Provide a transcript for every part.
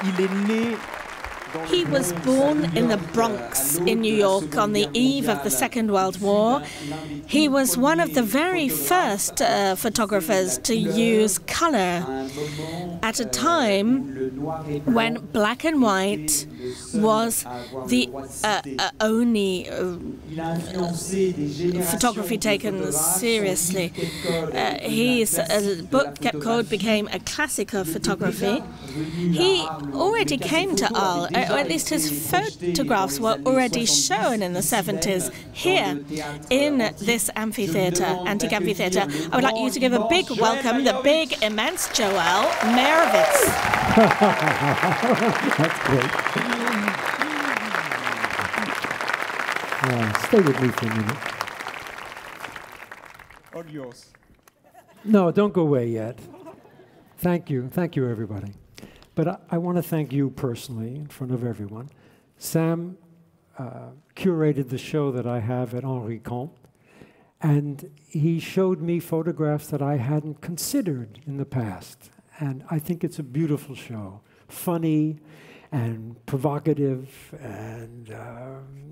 Il est né He was born in the Bronx in New York on the eve of the Second World War. He was one of the very first photographers to use color at a time when black and white was the only photography taken seriously. His book, Kept Code, became a classic of photography. He already came to Arles, or at least his photographs were already shown in the 70s here in this amphitheater, antique amphitheater. I would like you to give a big welcome, the big, immense Joel Meyerowitz. That's great. Stay with me for a minute. all yours. No, don't go away yet. Thank you, everybody. But I want to thank you personally in front of everyone. Sam curated the show that I have at Rencontres, and he showed me photographs that I hadn't considered in the past. And I think it's a beautiful show, funny and provocative and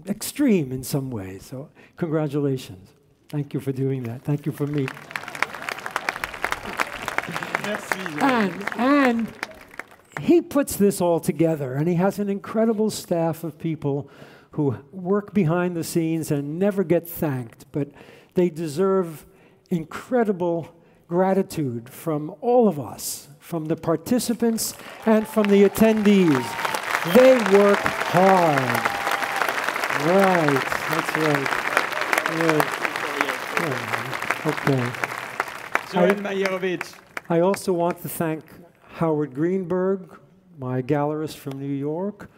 extreme in some ways. So congratulations. Thank you for doing that. Thank you for me. And he puts this all together, and he has an incredible staff of people who work behind the scenes and never get thanked, but they deserve incredible gratitude from all of us, from the participants and from the attendees. They work hard. Right, that's right. Good. Okay. Joel Meyerowitz. I also want to thank Howard Greenberg, my gallerist from New York,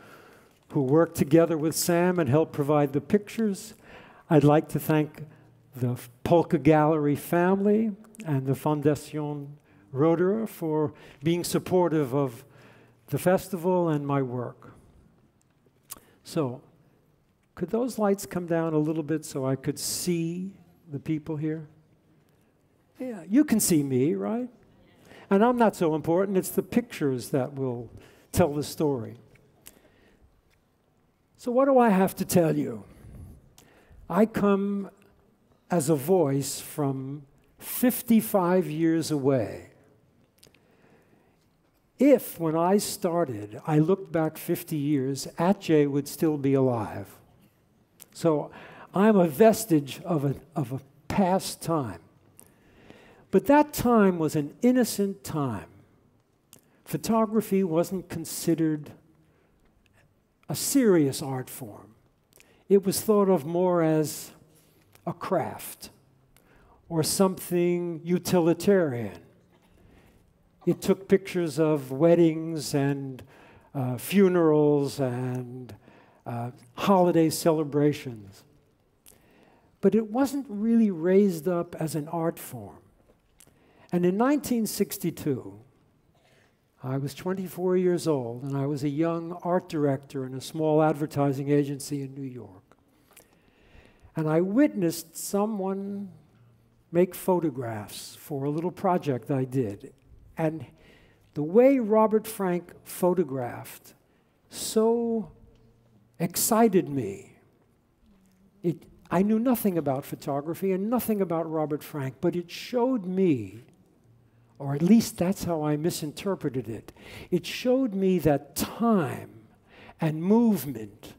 who worked together with Sam and helped provide the pictures. I'd like to thank the Polka Gallery family and the Fondation Roederer for being supportive of the festival and my work. So, could those lights come down a little bit so I could see the people here? Yeah, you can see me, right? And I'm not so important. It's the pictures that will tell the story. So what do I have to tell you? I come as a voice from 55 years away. If, when I started, I looked back 50 years, Atjeh would still be alive. So I'm a vestige of a past time. But that time was an innocent time. Photography wasn't considered a serious art form. It was thought of more as a craft or something utilitarian. It took pictures of weddings and funerals and holiday celebrations. But it wasn't really raised up as an art form. And in 1962, I was 24 years old, and I was a young art director in a small advertising agency in New York. And I witnessed someone make photographs for a little project I did. And the way Robert Frank photographed so excited me. I knew nothing about photography and nothing about Robert Frank, but it showed me, or at least that's how I misinterpreted it, it showed me that time and movement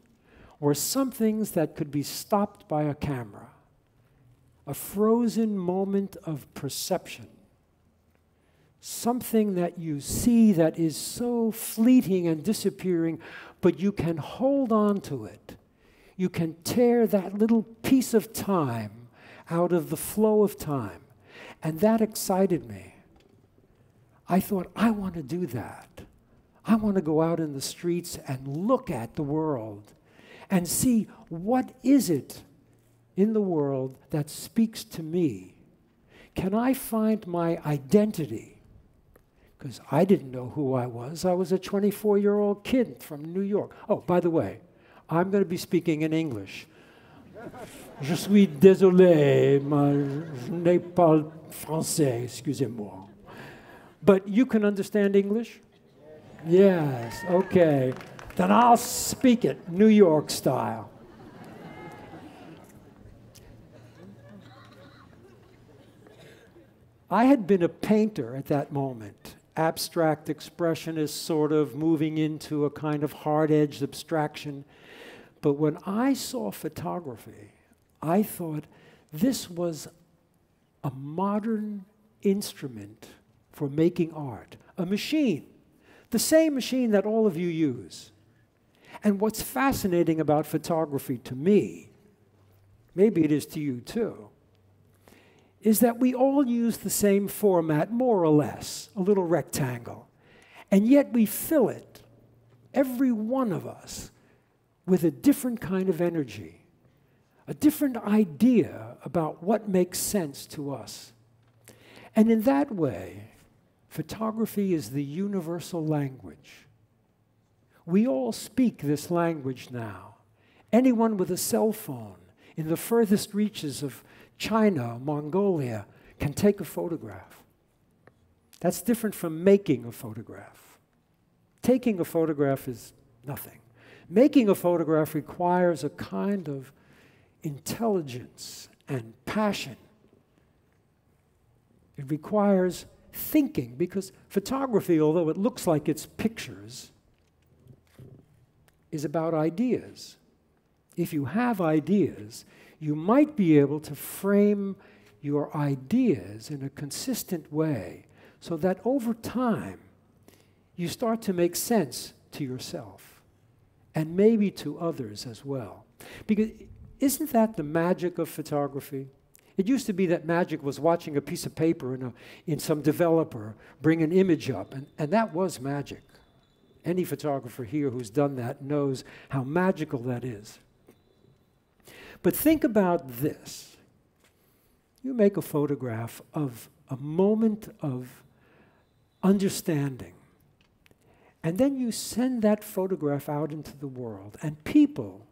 were some things that could be stopped by a camera. A frozen moment of perception. Something that you see that is so fleeting and disappearing, but you can hold on to it. You can tear that little piece of time out of the flow of time. And that excited me. I thought, I want to do that. I want to go out in the streets and look at the world and see what is it in the world that speaks to me. Can I find my identity? Because I didn't know who I was. I was a 24-year-old kid from New York. Oh, by the way, I'm going to be speaking in English. Je suis désolé, je ne parle français, excusez-moi. But you can understand English? Yes, okay. Then I'll speak it New York style. I had been a painter at that moment, abstract expressionist, sort of moving into a kind of hard-edged abstraction. But when I saw photography, I thought this was a modern instrument for making art, a machine, the same machine that all of you use. And what's fascinating about photography to me, maybe it is to you too, is that we all use the same format, more or less, a little rectangle. And yet we fill it, every one of us, with a different kind of energy, a different idea about what makes sense to us. And in that way, photography is the universal language. We all speak this language now. Anyone with a cell phone in the furthest reaches of China, Mongolia, can take a photograph. That's different from making a photograph. Taking a photograph is nothing. Making a photograph requires a kind of intelligence and passion. It requires thinking, because photography, although it looks like it's pictures, is about ideas. If you have ideas, you might be able to frame your ideas in a consistent way so that over time you start to make sense to yourself and maybe to others as well. Because isn't that the magic of photography? It used to be that magic was watching a piece of paper in some developer bring an image up, and that was magic. Any photographer here who's done that knows how magical that is. But think about this. You make a photograph of a moment of understanding, and then you send that photograph out into the world, and people,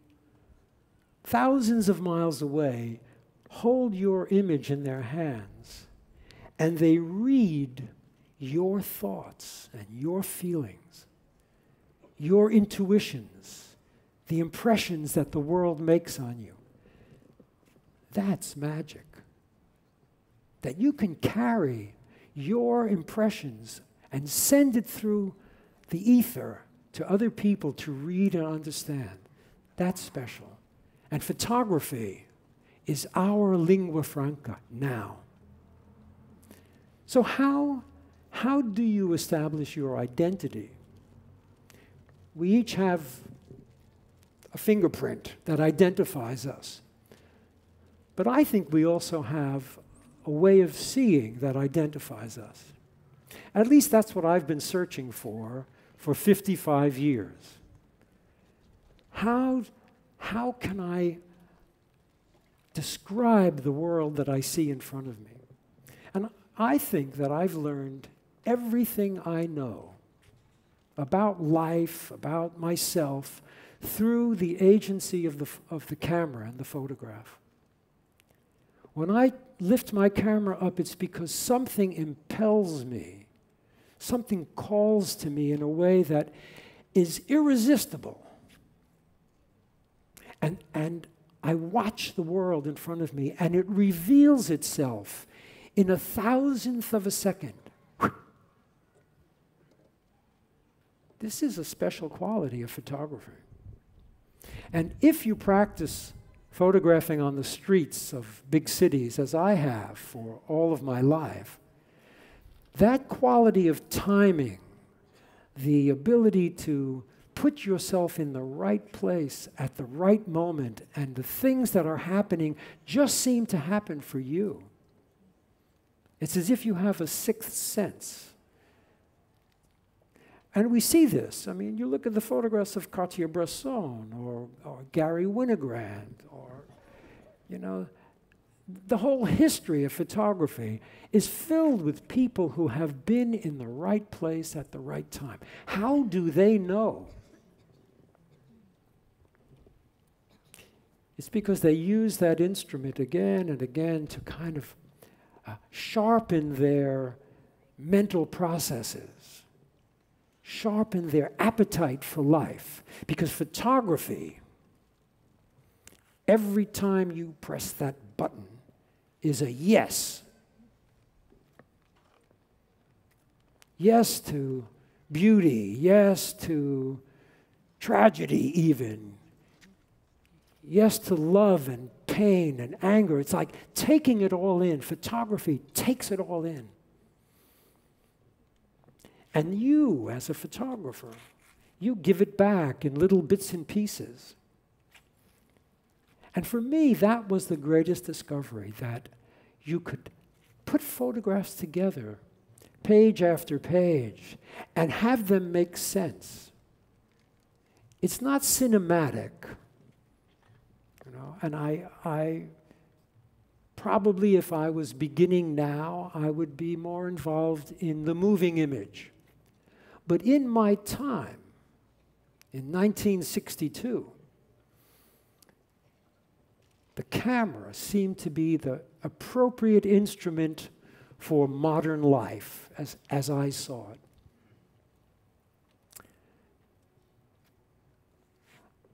thousands of miles away, hold your image in their hands, and they read your thoughts and your feelings, your intuitions, the impressions that the world makes on you. That's magic. That you can carry your impressions and send it through the ether to other people to read and understand. That's special. And photography is our lingua franca now. So how do you establish your identity? We each have a fingerprint that identifies us. But I think we also have a way of seeing that identifies us. At least that's what I've been searching for 55 years. How can I describe the world that I see in front of me? And I think that I've learned everything I know about life, about myself, through the agency of the camera and the photograph. When I lift my camera up, it's because something impels me. Something calls to me in a way that is irresistible. And I watch the world in front of me, and it reveals itself in a thousandth of a second. This is a special quality of photography. And if you practice photographing on the streets of big cities, as I have for all of my life, that quality of timing, the ability to put yourself in the right place at the right moment, and the things that are happening just seem to happen for you. It's as if you have a sixth sense. And we see this. I mean, you look at the photographs of Cartier-Bresson or Gary Winogrand, or, you know, the whole history of photography is filled with people who have been in the right place at the right time. How do they know? It's because they use that instrument again and again to kind of sharpen their mental processes, sharpen their appetite for life. Because photography, every time you press that button, is a yes. Yes to beauty, yes to tragedy even. Yes to love and pain and anger. It's like taking it all in. Photography takes it all in. And you, as a photographer, you give it back in little bits and pieces. And for me, that was the greatest discovery, that you could put photographs together, page after page, and have them make sense. It's not cinematic. And I probably, if I was beginning now, I would be more involved in the moving image. But in my time, in 1962, the camera seemed to be the appropriate instrument for modern life, as I saw it.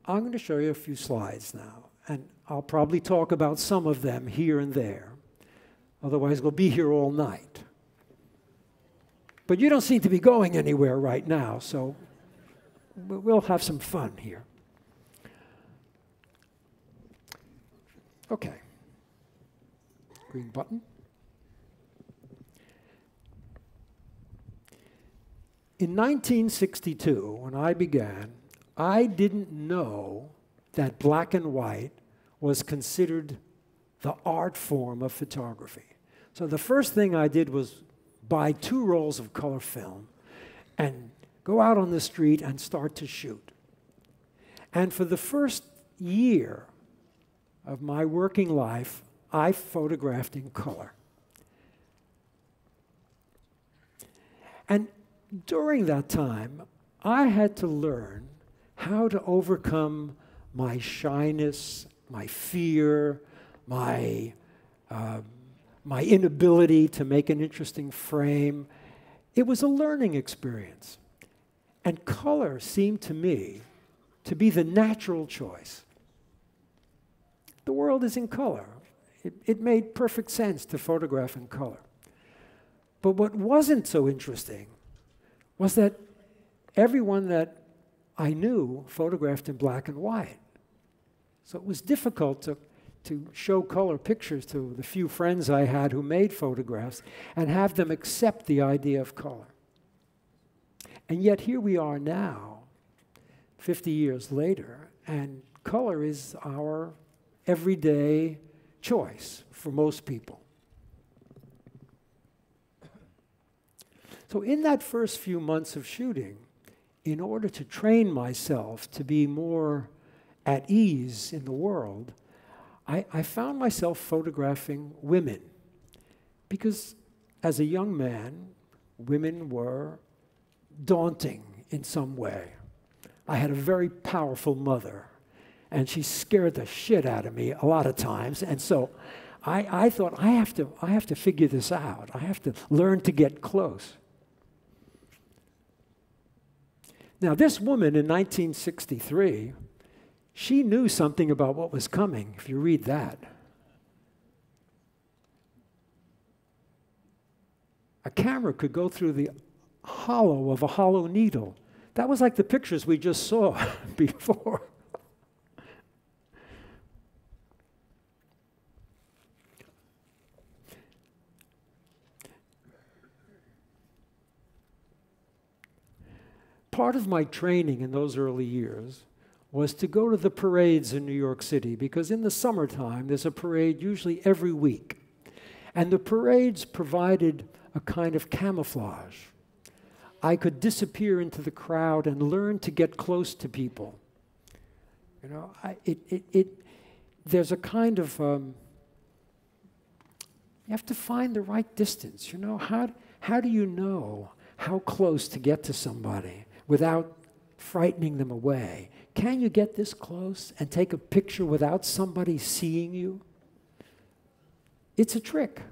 I'm going to show you a few slides now. And I'll probably talk about some of them here and there. Otherwise, we'll be here all night. But you don't seem to be going anywhere right now, so we'll have some fun here. Okay. Green button. In 1962, when I began, I didn't know that black and white was considered the art form of photography. So the first thing I did was buy 2 rolls of color film and go out on the street and start to shoot. And for the first year of my working life, I photographed in color. And during that time, I had to learn how to overcome my shyness, my fear, my inability to make an interesting frame. It was a learning experience. And color seemed to me to be the natural choice. The world is in color. It made perfect sense to photograph in color. But what wasn't so interesting was that everyone that I knew photographed in black and white. So it was difficult to show color pictures to the few friends I had who made photographs and have them accept the idea of color. And yet here we are now, 50 years later, and color is our everyday choice for most people. So in that first few months of shooting, in order to train myself to be more at ease in the world, I found myself photographing women. Because as a young man, women were daunting in some way. I had a very powerful mother, and she scared the shit out of me a lot of times. And so I thought, I have to figure this out. I have to learn to get close. Now, this woman in 1963, she knew something about what was coming, if you read that. A camera could go through the hollow of a hollow needle. That was like the pictures we just saw before. Part of my training in those early years was to go to the parades in New York City, because in the summertime there's a parade usually every week. And the parades provided a kind of camouflage. I could disappear into the crowd and learn to get close to people. You know, there's a kind of, you have to find the right distance. You know, how do you know how close to get to somebody without frightening them away? Can you get this close and take a picture without somebody seeing you? It's a trick.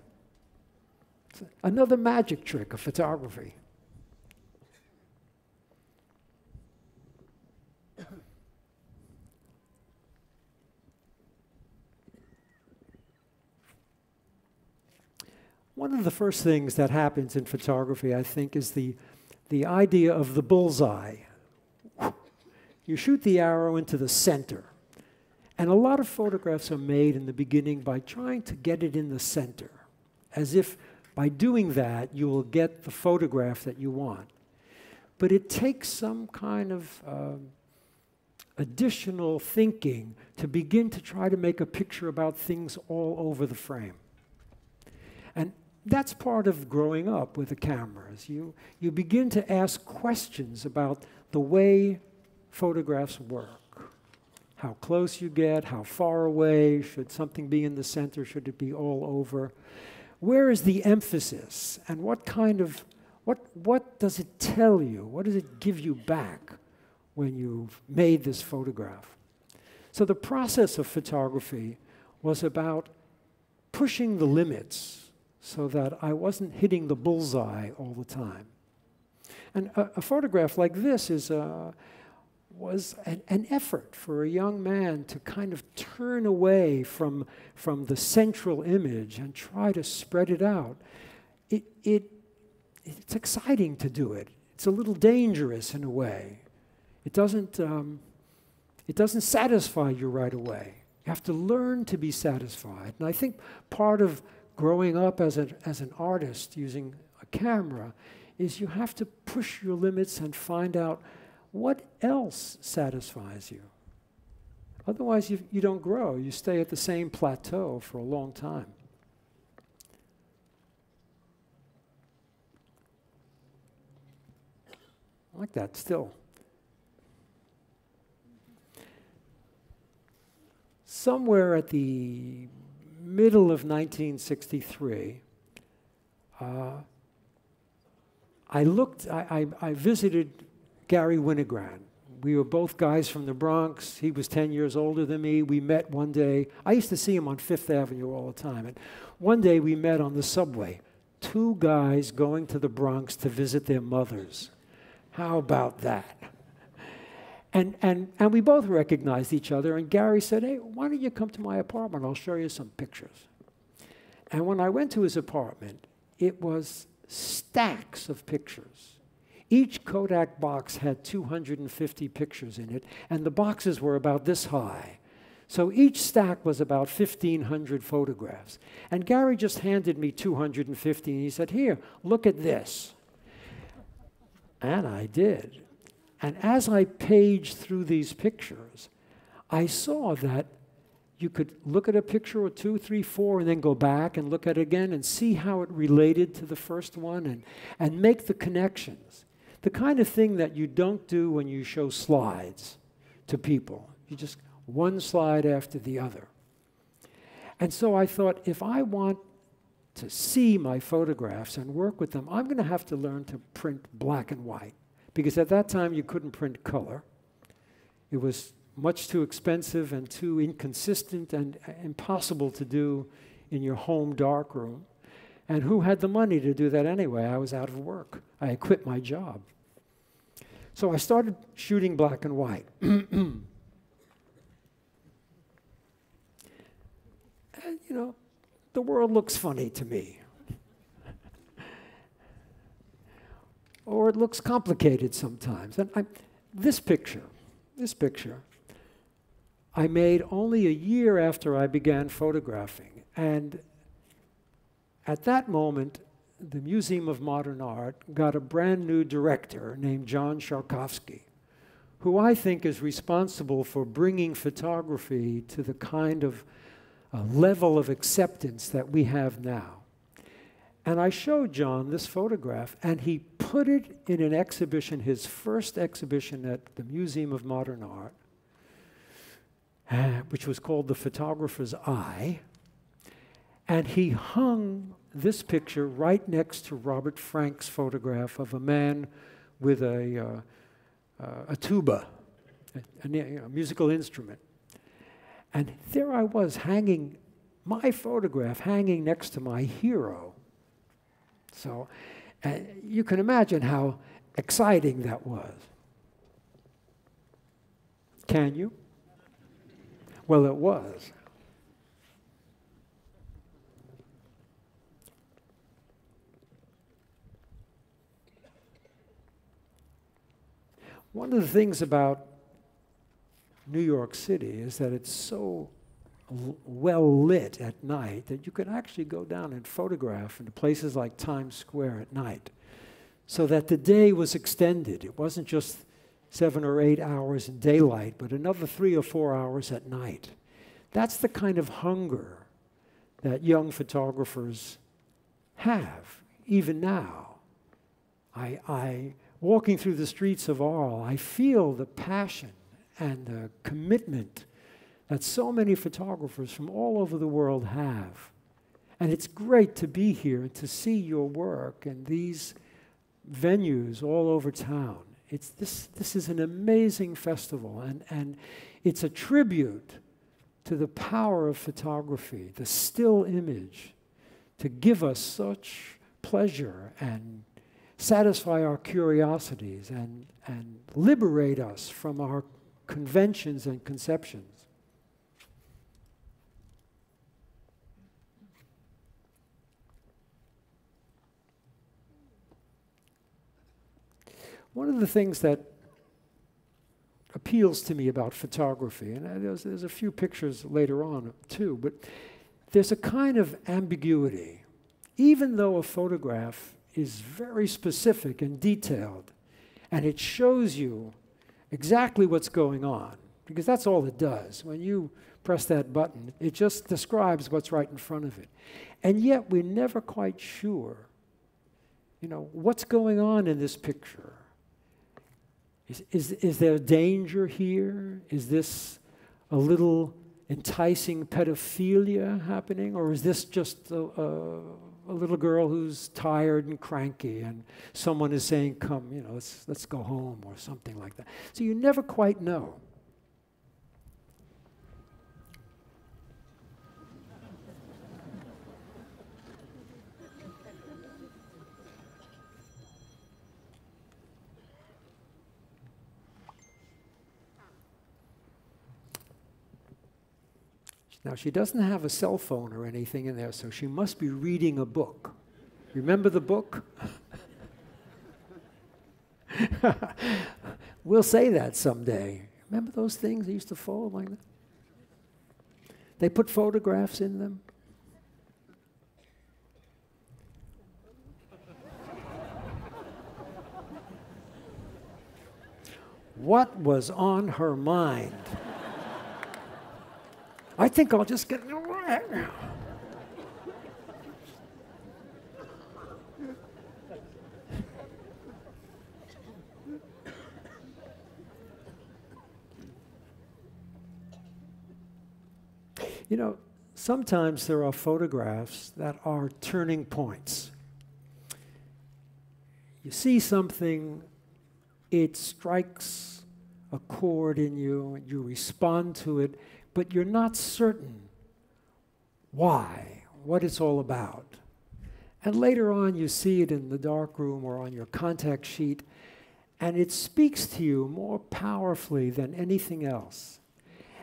It's another magic trick of photography. One of the first things that happens in photography, I think, is the idea of the bullseye. You shoot the arrow into the center. And a lot of photographs are made in the beginning by trying to get it in the center, as if by doing that you will get the photograph that you want. But it takes some kind of additional thinking to begin to try to make a picture about things all over the frame. And that's part of growing up with the cameras. You begin to ask questions about the way photographs work. How close you get, how far away, should something be in the center, should it be all over? Where is the emphasis, and what does it tell you? What does it give you back when you've made this photograph? So the process of photography was about pushing the limits so that I wasn't hitting the bullseye all the time. And a photograph like this was an effort for a young man to kind of turn away from the central image and try to spread it out. It's exciting to do it. It's a little dangerous in a way. It doesn't satisfy you right away. You have to learn to be satisfied. And I think part of growing up as an artist using a camera is you have to push your limits and find out what else satisfies you. Otherwise, you don't grow. You stay at the same plateau for a long time. I like that still. Somewhere at the middle of 1963, I visited Gary Winogrand. We were both guys from the Bronx. He was 10 years older than me. We met one day. I used to see him on Fifth Avenue all the time. And one day we met on the subway. Two guys going to the Bronx to visit their mothers. How about that? And we both recognized each other. And Gary said, hey, why don't you come to my apartment? I'll show you some pictures. And when I went to his apartment, it was stacks of pictures. Each Kodak box had 250 pictures in it, and the boxes were about this high. So each stack was about 1,500 photographs. And Gary just handed me 250, and he said, here, look at this. And I did. And as I paged through these pictures, I saw that you could look at a picture or two, three, four, and then go back and look at it again and see how it related to the first one and make the connections. The kind of thing that you don't do when you show slides to people. You just one slide after the other. And so I thought, if I want to see my photographs and work with them, I'm going to have to learn to print black and white. Because at that time, you couldn't print color. It was much too expensive and too inconsistent and impossible to do in your home darkroom. And who had the money to do that anyway? I was out of work. I had quit my job. So I started shooting black and white. And, you know, the world looks funny to me. Or it looks complicated sometimes. And this picture, I made only a year after I began photographing. And at that moment, the Museum of Modern Art got a brand new director named John Sharkovsky, who I think is responsible for bringing photography to the kind of level of acceptance that we have now. And I showed John this photograph, and he put it in an exhibition, his first exhibition at the Museum of Modern Art, which was called The Photographer's Eye. And he hung this picture right next to Robert Frank's photograph of a man with a tuba, a musical instrument. And there I was hanging, my photograph hanging next to my hero. So you can imagine how exciting that was. Can you? Well, it was. One of the things about New York City is that it's so well lit at night that you can actually go down and photograph into places like Times Square at night, so that the day was extended. It wasn't just 7 or 8 hours in daylight, but another 3 or 4 hours at night. That's the kind of hunger that young photographers have, even now. Walking through the streets of Arles, I feel the passion and the commitment that so many photographers from all over the world have. And it's great to be here and to see your work in these venues all over town. This is an amazing festival, and it's a tribute to the power of photography, the still image, to give us such pleasure and satisfy our curiosities and liberate us from our conventions and conceptions. One of the things that appeals to me about photography, and there's a few pictures later on too, but there's a kind of ambiguity. Even though a photograph is very specific and detailed, and it shows you exactly what's going on, because that's all it does. When you press that button, it just describes what's right in front of it. And yet we're never quite sure, what's going on in this picture. Is there danger here? Is this a little enticing pedophilia happening? Or is this just a little girl who's tired and cranky and someone is saying, come, let's go home, or something like that? So you never quite know. Now, she doesn't have a cell phone or anything in there, so she must be reading a book. Remember the book? We'll say that someday. Remember those things they used to fold like that? They put photographs in them. What was on her mind? I think I'll just get away. Sometimes there are photographs that are turning points. You see something, it strikes a chord in you, and you respond to it, but you're not certain why, what it's all about. And later on, you see it in the darkroom or on your contact sheet, and it speaks to you more powerfully than anything else.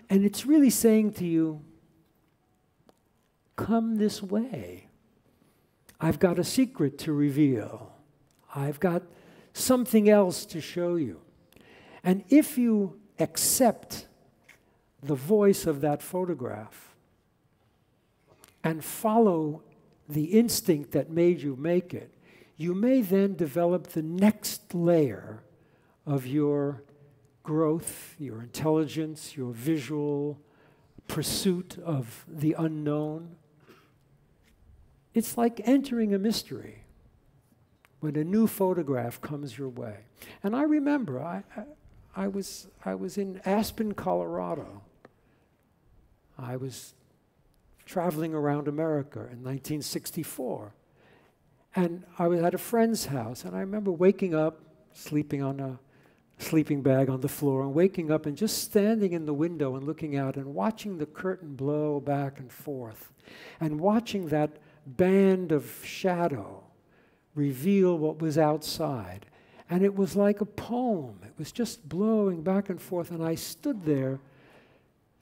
And it's really saying to you, come this way. I've got a secret to reveal. I've got something else to show you. And if you accept the voice of that photograph and follow the instinct that made you make it, you may then develop the next layer of your growth, your intelligence, your visual pursuit of the unknown. It's like entering a mystery when a new photograph comes your way. And I remember I was in Aspen, Colorado. I was traveling around America in 1964. And I was at a friend's house, and I remember waking up, sleeping on a sleeping bag on the floor, and waking up and just standing in the window and looking out and watching the curtain blow back and forth, and watching that band of shadow reveal what was outside. And it was like a poem. It was just blowing back and forth, and I stood there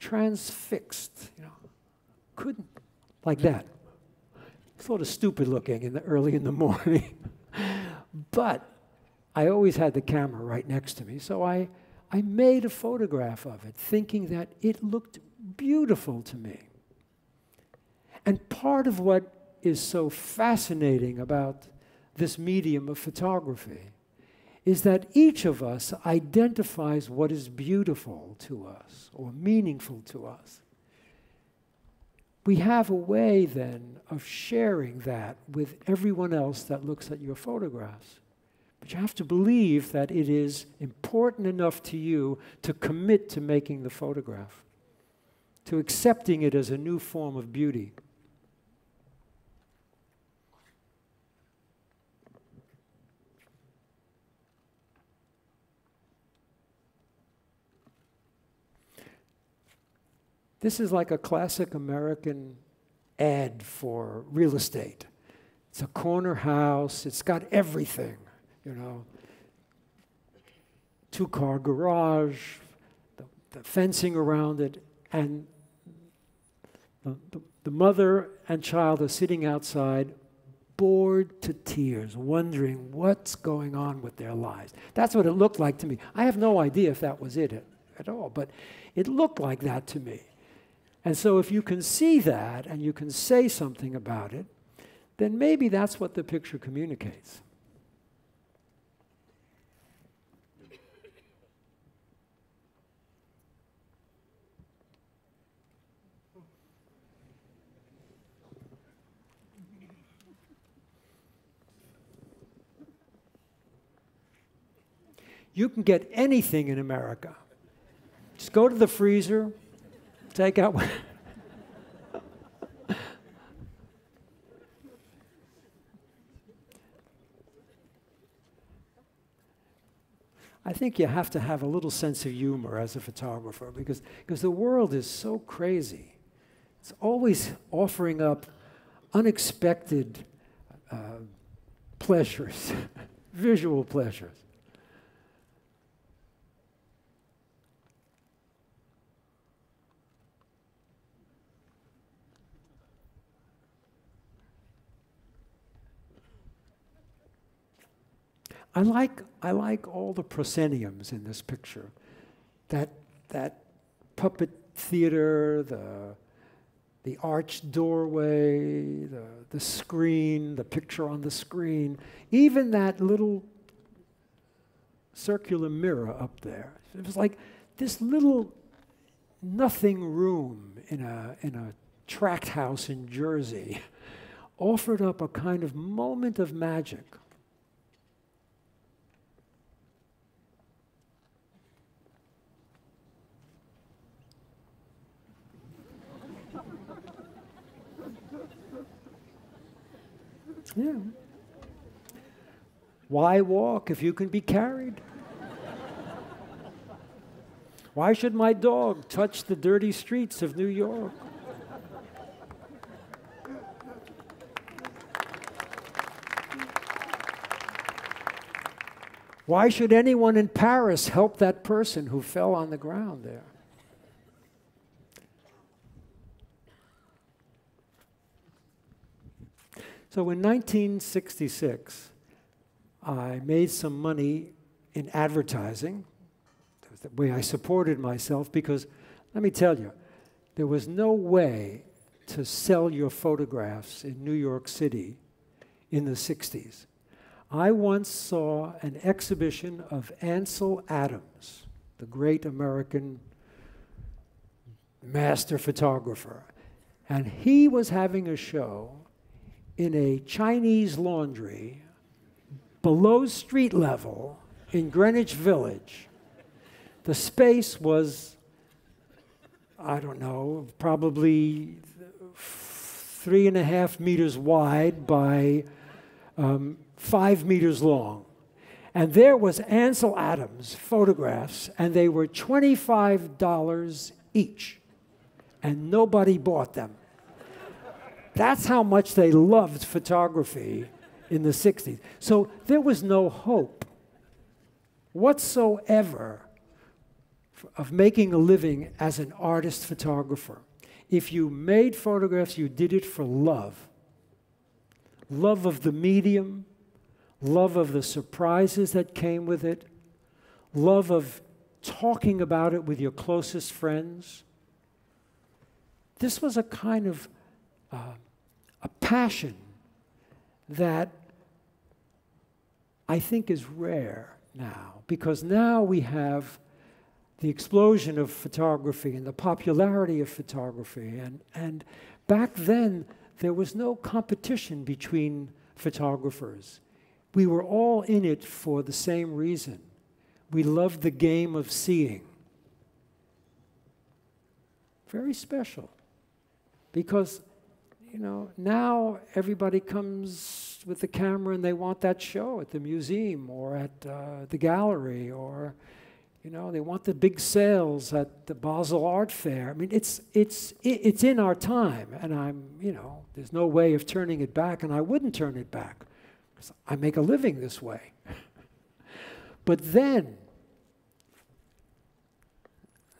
transfixed, couldn't, like that. Sort of stupid looking early in the morning. But I always had the camera right next to me, so I made a photograph of it, thinking that it looked beautiful to me. And part of what is so fascinating about this medium of photography is that each of us identifies what is beautiful to us or meaningful to us. We have a way then of sharing that with everyone else that looks at your photographs. But you have to believe that it is important enough to you to commit to making the photograph, to accepting it as a new form of beauty. This is like a classic American ad for real estate. It's a corner house. It's got everything, you know. Two-car garage, the fencing around it, and the mother and child are sitting outside, bored to tears, wondering what's going on with their lives. That's what it looked like to me. I have no idea if that was it at all, but it looked like that to me. And so if you can see that and you can say something about it, then maybe that's what the picture communicates. You can get anything in America. Just go to the freezer, take out one. I think you have to have a little sense of humor as a photographer because the world is so crazy. It's always offering up unexpected pleasures, visual pleasures. I like all the prosceniums in this picture. That puppet theater, the arched doorway, the screen, the picture on the screen, even that little circular mirror up there. It was like this little nothing room in a tract house in Jersey offered up a kind of moment of magic. Yeah. Why walk if you can be carried? Why should my dog touch the dirty streets of New York? Why should anyone in Paris help that person who fell on the ground there? So in 1966, I made some money in advertising. That was the way I supported myself because, let me tell you, there was no way to sell your photographs in New York City in the 60s. I once saw an exhibition of Ansel Adams, the great American master photographer, and he was having a show in a Chinese laundry below street level in Greenwich Village. The space was, I don't know, probably 3.5 meters wide by 5 meters long. And there was Ansel Adams photographs, and they were $25 each, and nobody bought them. That's how much they loved photography in the 60s. So there was no hope whatsoever of making a living as an artist photographer. If you made photographs, you did it for love. Love of the medium, love of the surprises that came with it, love of talking about it with your closest friends. This was a kind of a passion that I think is rare now, because now we have the explosion of photography and the popularity of photography. And back then, there was no competition between photographers. We were all in it for the same reason. We loved the game of seeing. Very special. Because, you know, now everybody comes with the camera and they want that show at the museum or at the gallery, or, you know, they want the big sales at the Basel Art Fair. I mean, it's in our time, and you know, there's no way of turning it back, and I wouldn't turn it back, because I make a living this way. But then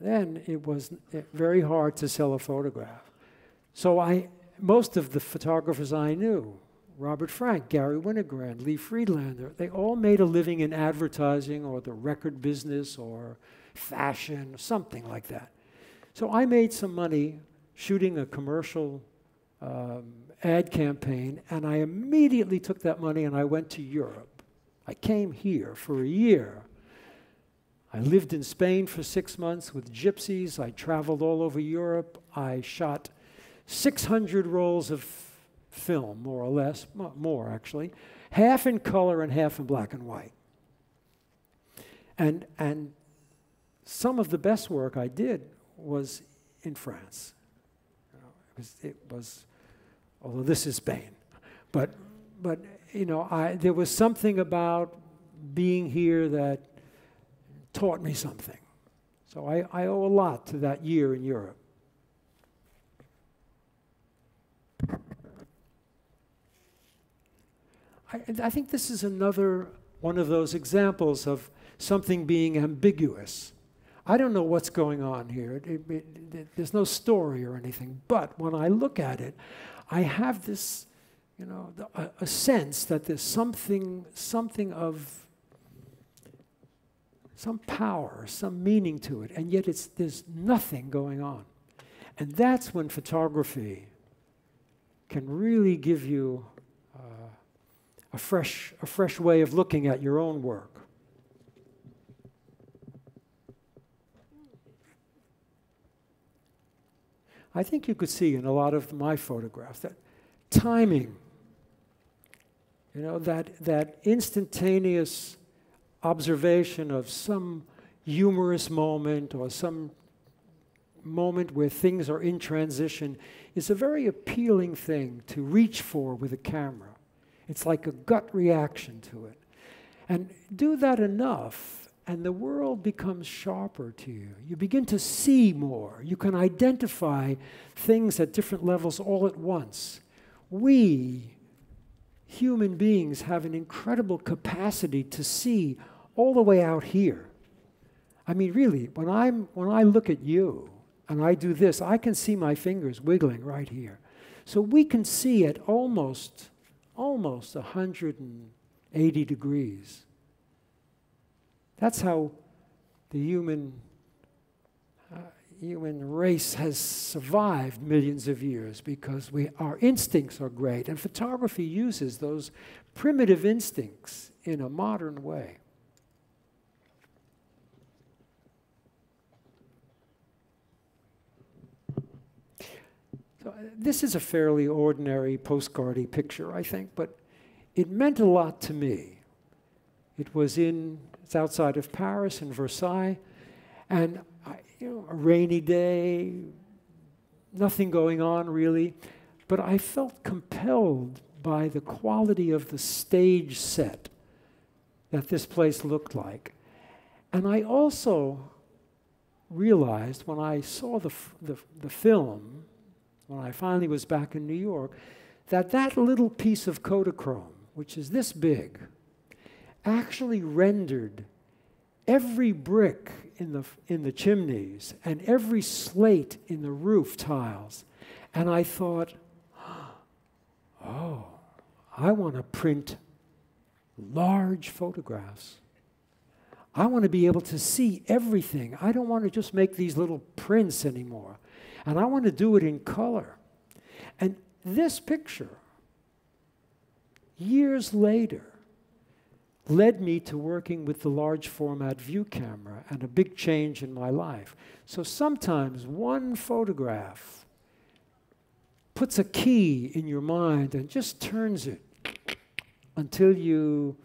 it was very hard to sell a photograph. So most of the photographers I knew, Robert Frank, Gary Winogrand, Lee Friedlander, they all made a living in advertising or the record business or fashion, something like that. So I made some money shooting a commercial ad campaign, and I immediately took that money and I went to Europe. I came here for a year. I lived in Spain for 6 months with gypsies. I traveled all over Europe. I shot 600 rolls of film, more or less, more actually, half in color and half in black and white. And some of the best work I did was in France. You know, it was, although this is Spain, but you know, there was something about being here that taught me something. So I owe a lot to that year in Europe. I think this is another one of those examples of something being ambiguous. I don't know what's going on here. There's no story or anything. But when I look at it, I have this, you know, a sense that there's something of some power, some meaning to it, and yet there's nothing going on. And that's when photography can really give you a fresh way of looking at your own work. I think you could see in a lot of my photographs that timing, you know, that instantaneous observation of some humorous moment or some moment where things are in transition is a very appealing thing to reach for with a camera. It's like a gut reaction to it. And do that enough, and the world becomes sharper to you. You begin to see more. You can identify things at different levels all at once. We, human beings, have an incredible capacity to see all the way out here. I mean, really, when I look at you and I do this, I can see my fingers wiggling right here. So we can see at almost 180 degrees. That's how the human race has survived millions of years, because our instincts are great, and photography uses those primitive instincts in a modern way. So this is a fairly ordinary postcardy picture, I think, but it meant a lot to me. It's outside of Paris, in Versailles, and you know, a rainy day, nothing going on really, but I felt compelled by the quality of the stage set that this place looked like. And I also realized when I saw the film, when I finally was back in New York, that little piece of Kodachrome, which is this big, actually rendered every brick in the chimneys and every slate in the roof tiles. And I thought, oh, I want to print large photographs. I want to be able to see everything. I don't want to just make these little prints anymore. And I want to do it in color. And this picture, years later, led me to working with the large format view camera and a big change in my life. So sometimes one photograph puts a key in your mind and just turns it until you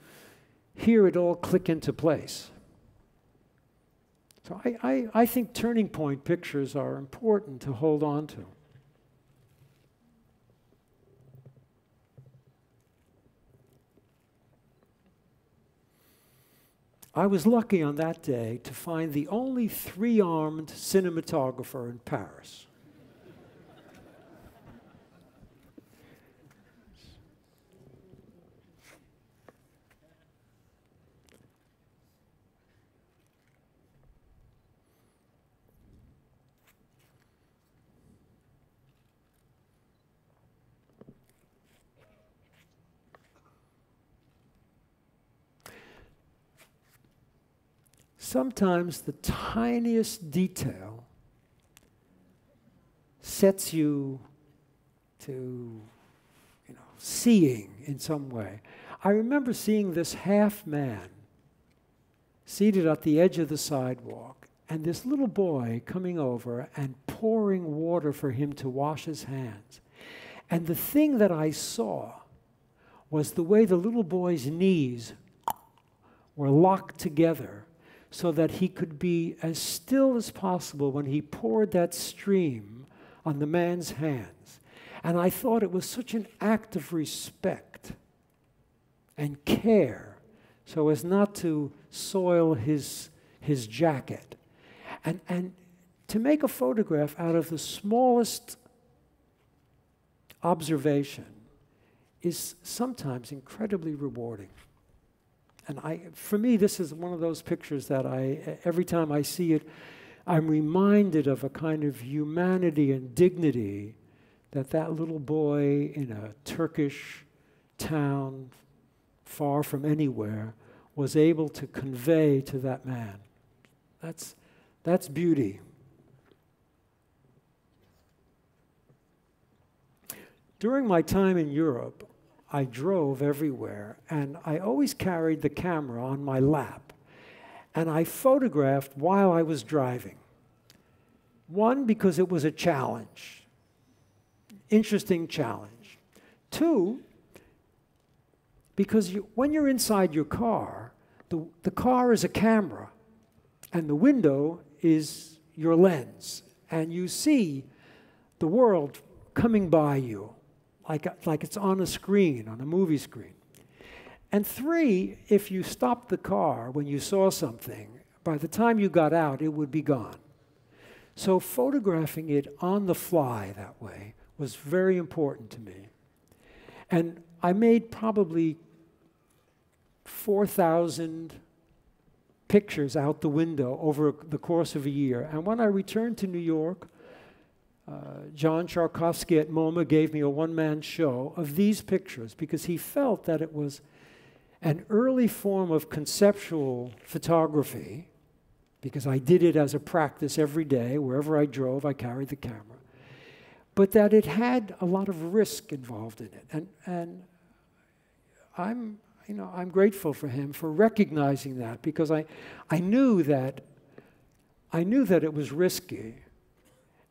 hear it all click into place. So I think turning point pictures are important to hold on to. I was lucky on that day to find the only three-armed cinematographer in Paris. Sometimes the tiniest detail sets you to, seeing in some way. I remember seeing this half man seated at the edge of the sidewalk, and this little boy coming over and pouring water for him to wash his hands. And the thing that I saw was the way the little boy's knees were locked together so that he could be as still as possible when he poured that stream on the man's hands. And I thought it was such an act of respect and care so as not to soil his jacket. And to make a photograph out of the smallest observation is sometimes incredibly rewarding. And for me, this is one of those pictures that every time I see it, I'm reminded of a kind of humanity and dignity that little boy in a Turkish town far from anywhere was able to convey to that man. That's beauty. During my time in Europe, I drove everywhere, and I always carried the camera on my lap, and I photographed while I was driving. One, because it was a challenge, interesting challenge. Two, because when you're inside your car, the car is a camera, and the window is your lens, and you see the world coming by you, like it's on a screen, on a movie screen. And three, if you stopped the car when you saw something, by the time you got out, it would be gone. So photographing it on the fly that way was very important to me. And I made probably 4,000 pictures out the window over the course of a year. And when I returned to New York, John Charkovsky at MoMA gave me a one-man show of these pictures because he felt that it was an early form of conceptual photography, because I did it as a practice every day. Wherever I drove, I carried the camera. But that it had a lot of risk involved in it. And I'm grateful for him for recognizing that, because I knew that it was risky.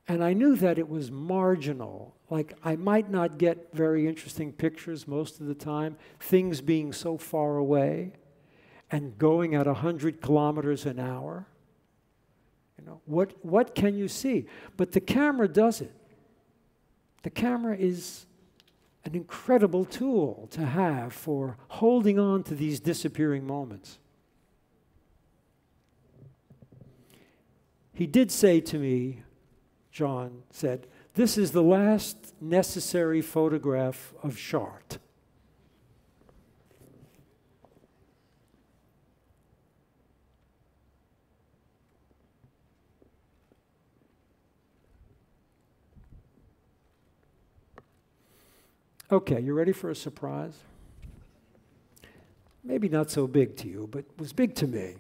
And I knew that it was marginal. Like, I might not get very interesting pictures most of the time, things being so far away and going at 100 kilometers an hour. What can you see? But the camera does it. The camera is an incredible tool to have for holding on to these disappearing moments. He did say to me, John said, "This is the last necessary photograph of Chartres." Okay, you ready for a surprise? maybe not so big to you, but was big to me.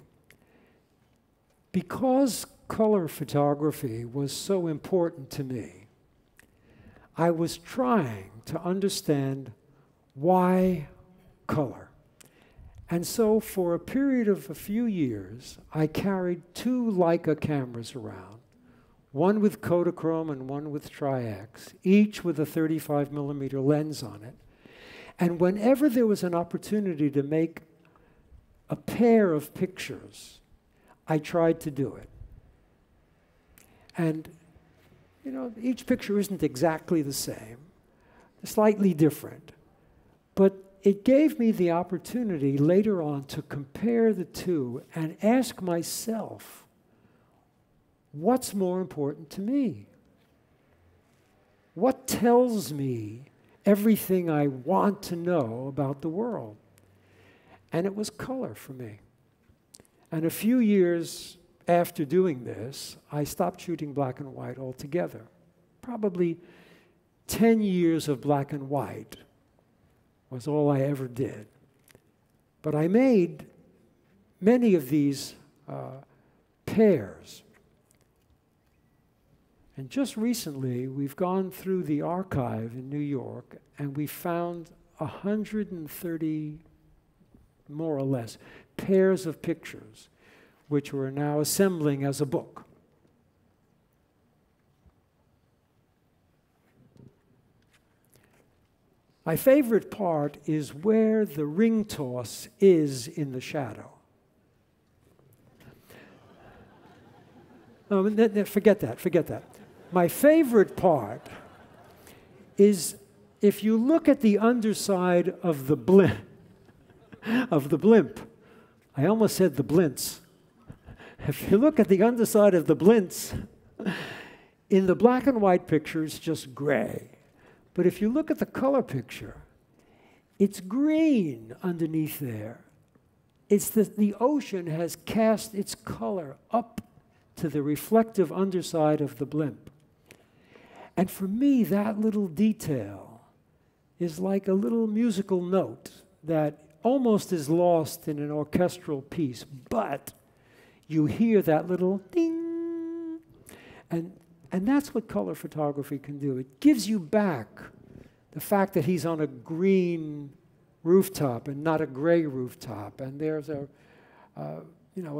Because color photography was so important to me, I was trying to understand why color. And so for a period of a few years, I carried 2 Leica cameras around, one with Kodachrome and one with Tri-X, each with a 35mm lens on it. And whenever there was an opportunity to make a pair of pictures, I tried to do it. And, you know, each picture isn't exactly the same, slightly different. But it gave me the opportunity later on to compare the two and ask myself, what's more important to me? What tells me everything I want to know about the world? And it was color for me. And a few years after doing this, I stopped shooting black and white altogether. Probably 10 years of black and white was all I ever did. But I made many of these pairs. And just recently, we've gone through the archive in New York, and we found 130, more or less, pairs of pictures, which we're now assembling as a book. My favorite part is where the ring toss is in the shadow. Oh, forget that. My favorite part is if you look at the underside of the blimp, I almost said the blints. If you look at the underside of the blints, in the black and white picture, it's just gray. But if you look at the color picture, it's green underneath there. It's the ocean has cast its color up to the reflective underside of the blimp. And for me, that little detail is like a little musical note that almost is lost in an orchestral piece, but you hear that little ding, and that's what color photography can do. It gives you back the fact that he's on a green rooftop and not a gray rooftop, and there's a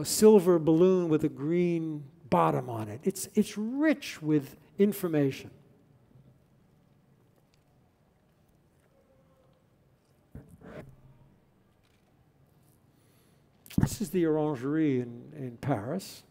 silver balloon with a green bottom on it. It's rich with information. This is the Orangerie in Paris.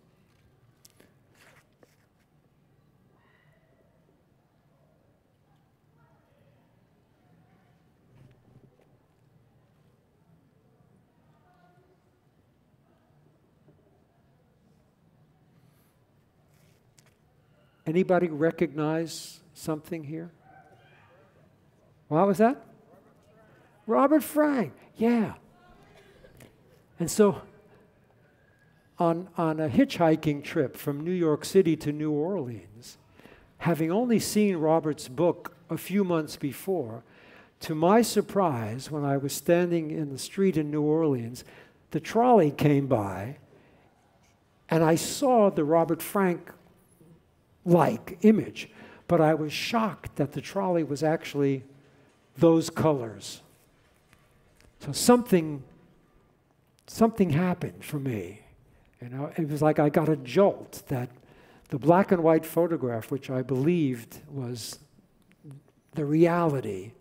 Anybody recognize something here? What was that? Robert Frank, yeah. And so on a hitchhiking trip from New York City to New Orleans, having only seen Robert's book a few months before, to my surprise, when I was standing in the street in New Orleans, the trolley came by, and I saw the Robert Frank-like image, but I was shocked that the trolley was actually those colors. So something happened for me. You know, it was like I got a jolt that the black and white photograph, which I believed was the reality,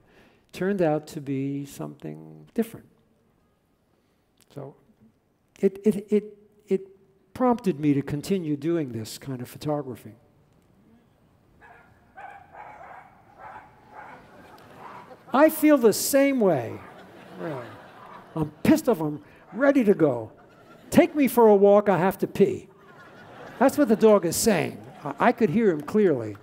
turned out to be something different. So it prompted me to continue doing this kind of photography. I feel the same way. Really. I'm pissed off. I'm ready to go. Take me for a walk, I have to pee. That's what the dog is saying. I could hear him clearly.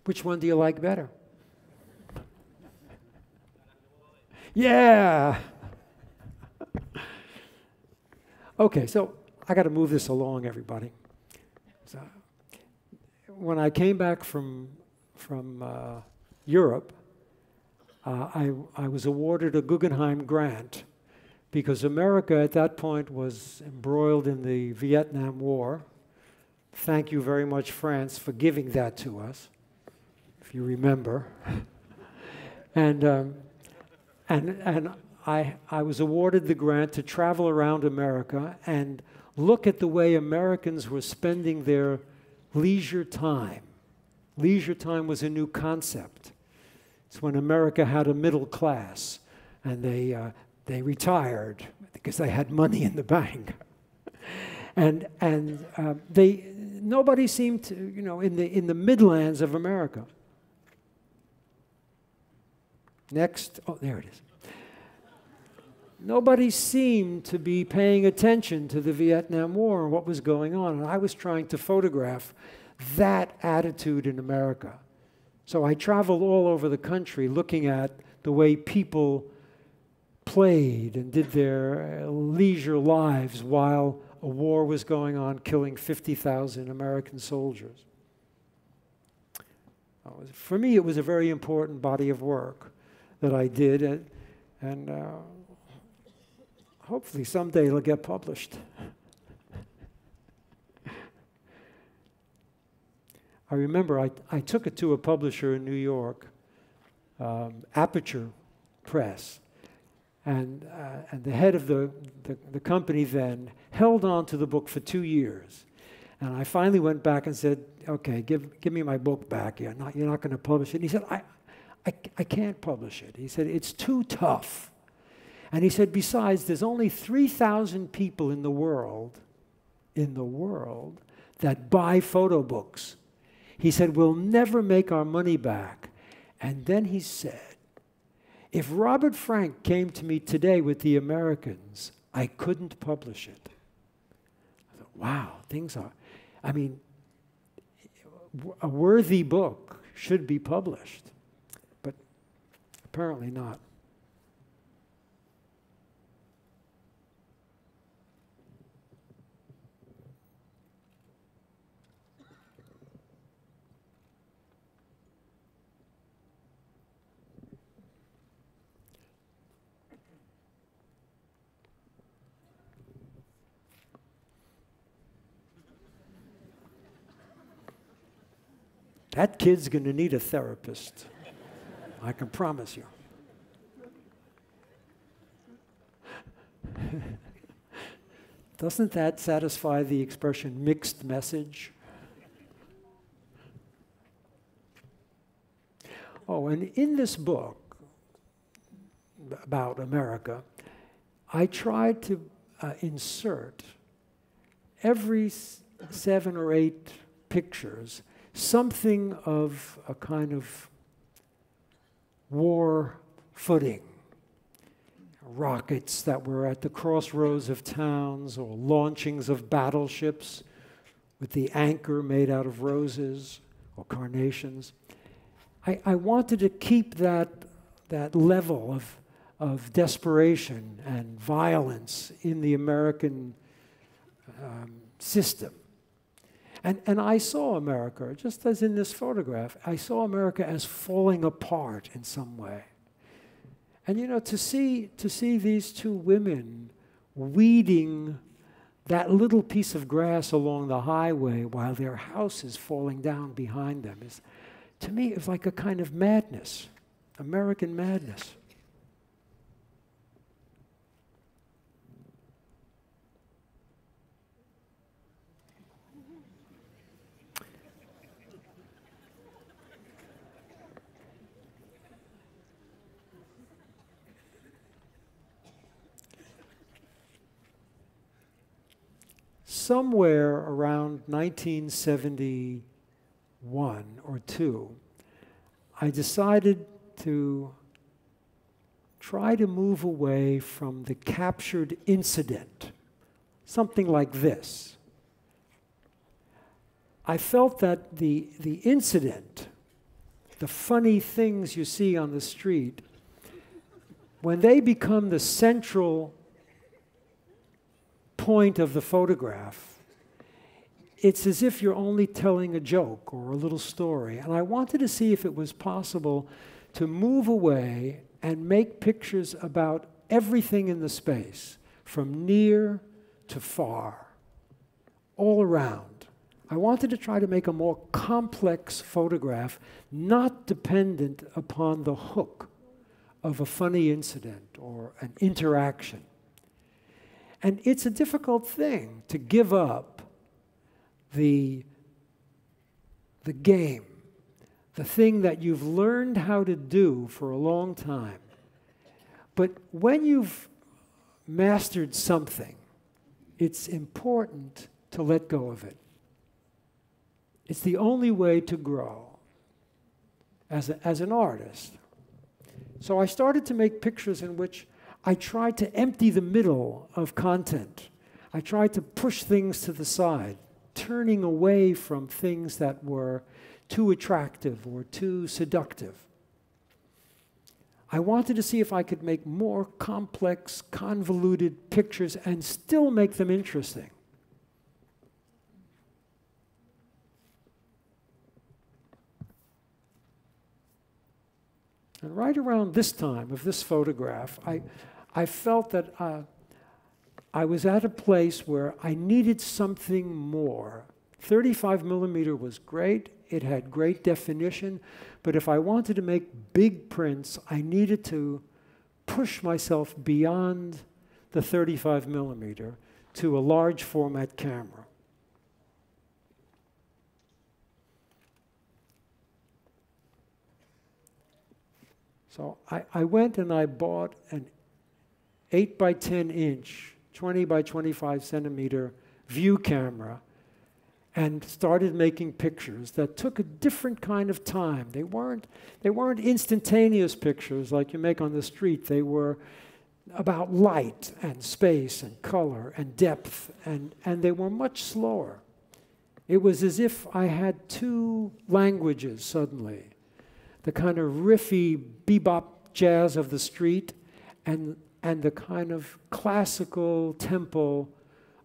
Which one do you like better? Yeah. Okay, so I got to move this along, everybody. So, when I came back from Europe, I was awarded a Guggenheim grant because America at that point was embroiled in the Vietnam War. Thank you very much, France, for giving that to us, if you remember. And I was awarded the grant to travel around America and look at the way Americans were spending their leisure time. Leisure time was a new concept. It's when America had a middle class and they retired because they had money in the bank. And nobody seemed to, you know, in the Midlands of America. Next, oh, there it is. Nobody seemed to be paying attention to the Vietnam War and what was going on. And I was trying to photograph that attitude in America. So I traveled all over the country looking at the way people played and did their leisure lives while a war was going on, killing 50,000 American soldiers. For me, it was a very important body of work that I did, and hopefully someday it'll get published. I remember I took it to a publisher in New York, Aperture Press, and the head of the company then held on to the book for 2 years. And I finally went back and said, okay, give me my book back. You're not going to publish it. And he said, I can't publish it. He said, it's too tough. And he said, besides, there's only 3,000 people in the world that buy photo books. He said, we'll never make our money back. And then he said, if Robert Frank came to me today with The Americans, I couldn't publish it. I thought, wow, things are, I mean, a worthy book should be published, but apparently not. That kid's going to need a therapist. I can promise you. Doesn't that satisfy the expression mixed message? Oh, and in this book about America, I tried to insert every 7 or 8 pictures something of a kind of war footing. Rockets that were at the crossroads of towns, or launchings of battleships with the anchor made out of roses or carnations. I wanted to keep that level of desperation and violence in the American system. And I saw America, just as in this photograph, I saw America as falling apart in some way. And you know, to see these 2 women weeding that little piece of grass along the highway while their house is falling down behind them is, to me, it was like a kind of madness, American madness. Somewhere around 1971 or 2, I decided to try to move away from the captured incident, something like this. I felt that the incident, the funny things you see on the street, when they become the central point of the photograph, it's as if you're only telling a joke or a little story. And I wanted to see if it was possible to move away and make pictures about everything in the space, from near to far, all around. I wanted to try to make a more complex photograph, not dependent upon the hook of a funny incident or an interaction. And it's a difficult thing to give up the game, the thing that you've learned how to do for a long time. But when you've mastered something, it's important to let go of it. It's the only way to grow as an artist. So I started to make pictures in which I tried to empty the middle of content. I tried to push things to the side, turning away from things that were too attractive or too seductive. I wanted to see if I could make more complex, convoluted pictures and still make them interesting. And right around this time of this photograph, I felt that I was at a place where I needed something more. 35 millimeter was great. It had great definition. But if I wanted to make big prints, I needed to push myself beyond the 35 millimeter to a large format camera. So I went and I bought an 8 by 10 inch, 20 by 25 centimeter view camera and started making pictures that took a different kind of time. They weren't instantaneous pictures like you make on the street. They were about light and space and color and depth, and they were much slower. It was as if I had two languages suddenly. The kind of riffy bebop jazz of the street and the kind of classical tempo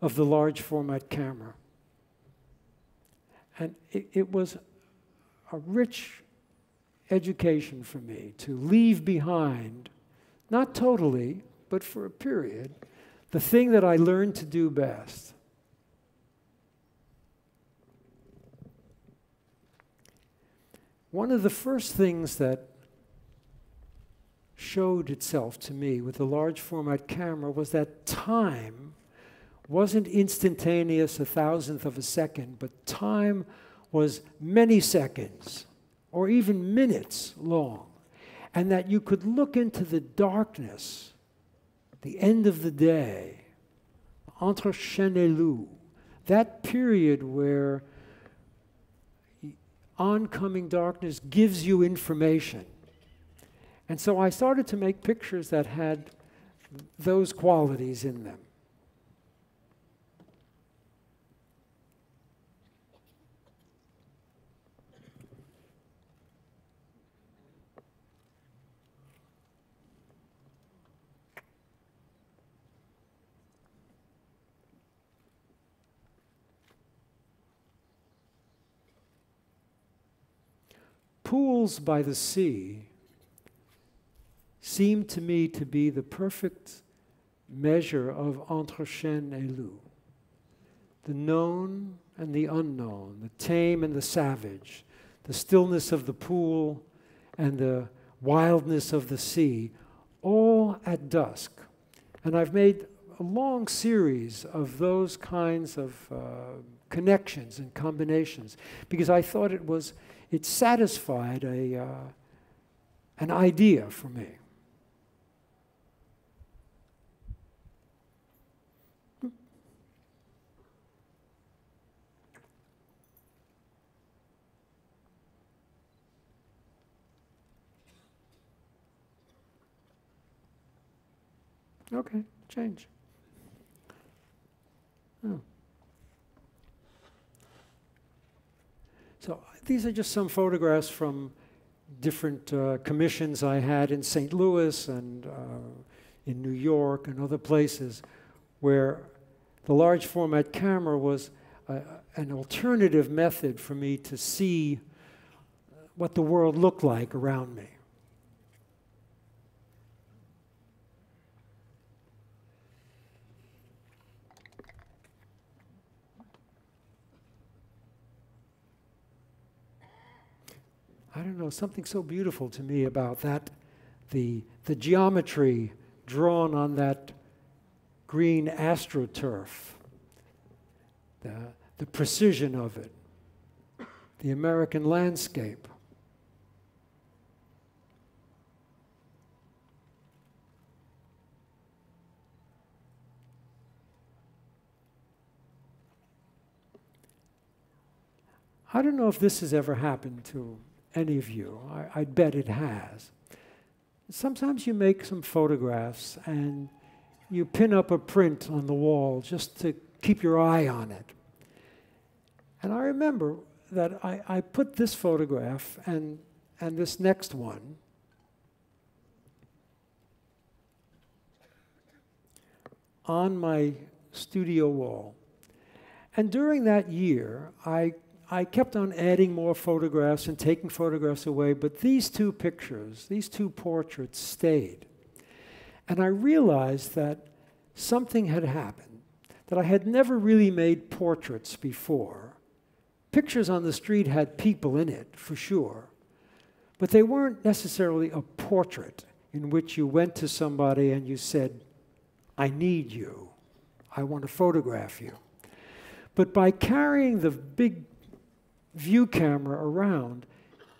of the large format camera. And it was a rich education for me to leave behind, not totally, but for a period, the thing that I learned to do best. One of the first things that showed itself to me with the large format camera was that time wasn't instantaneous, a thousandth of a second, but time was many seconds or even minutes long, and that you could look into the darkness, the end of the day, entre chien et loup, that period where oncoming darkness gives you information. And so I started to make pictures that had those qualities in them. Pools by the sea seemed to me to be the perfect measure of entre chien et loup. The known and the unknown, the tame and the savage, the stillness of the pool and the wildness of the sea, all at dusk. And I've made a long series of those kinds of connections and combinations because I thought it satisfied an idea for me. Okay, change. Oh. So these are just some photographs from different commissions I had in St. Louis and in New York and other places where the large format camera was an alternative method for me to see what the world looked like around me. I don't know, something so beautiful to me about that, the geometry drawn on that green astroturf, the precision of it, the American landscape. I don't know if this has ever happened to any of you. I'd bet it has. Sometimes you make some photographs and you pin up a print on the wall just to keep your eye on it. And I remember that I put this photograph and this next one on my studio wall. And during that year, I kept on adding more photographs and taking photographs away, but these two pictures, these two portraits stayed. And I realized that something had happened, that I had never really made portraits before. Pictures on the street had people in it, for sure, but they weren't necessarily a portrait in which you went to somebody and you said, I need you, I want to photograph you. But by carrying the big view camera around,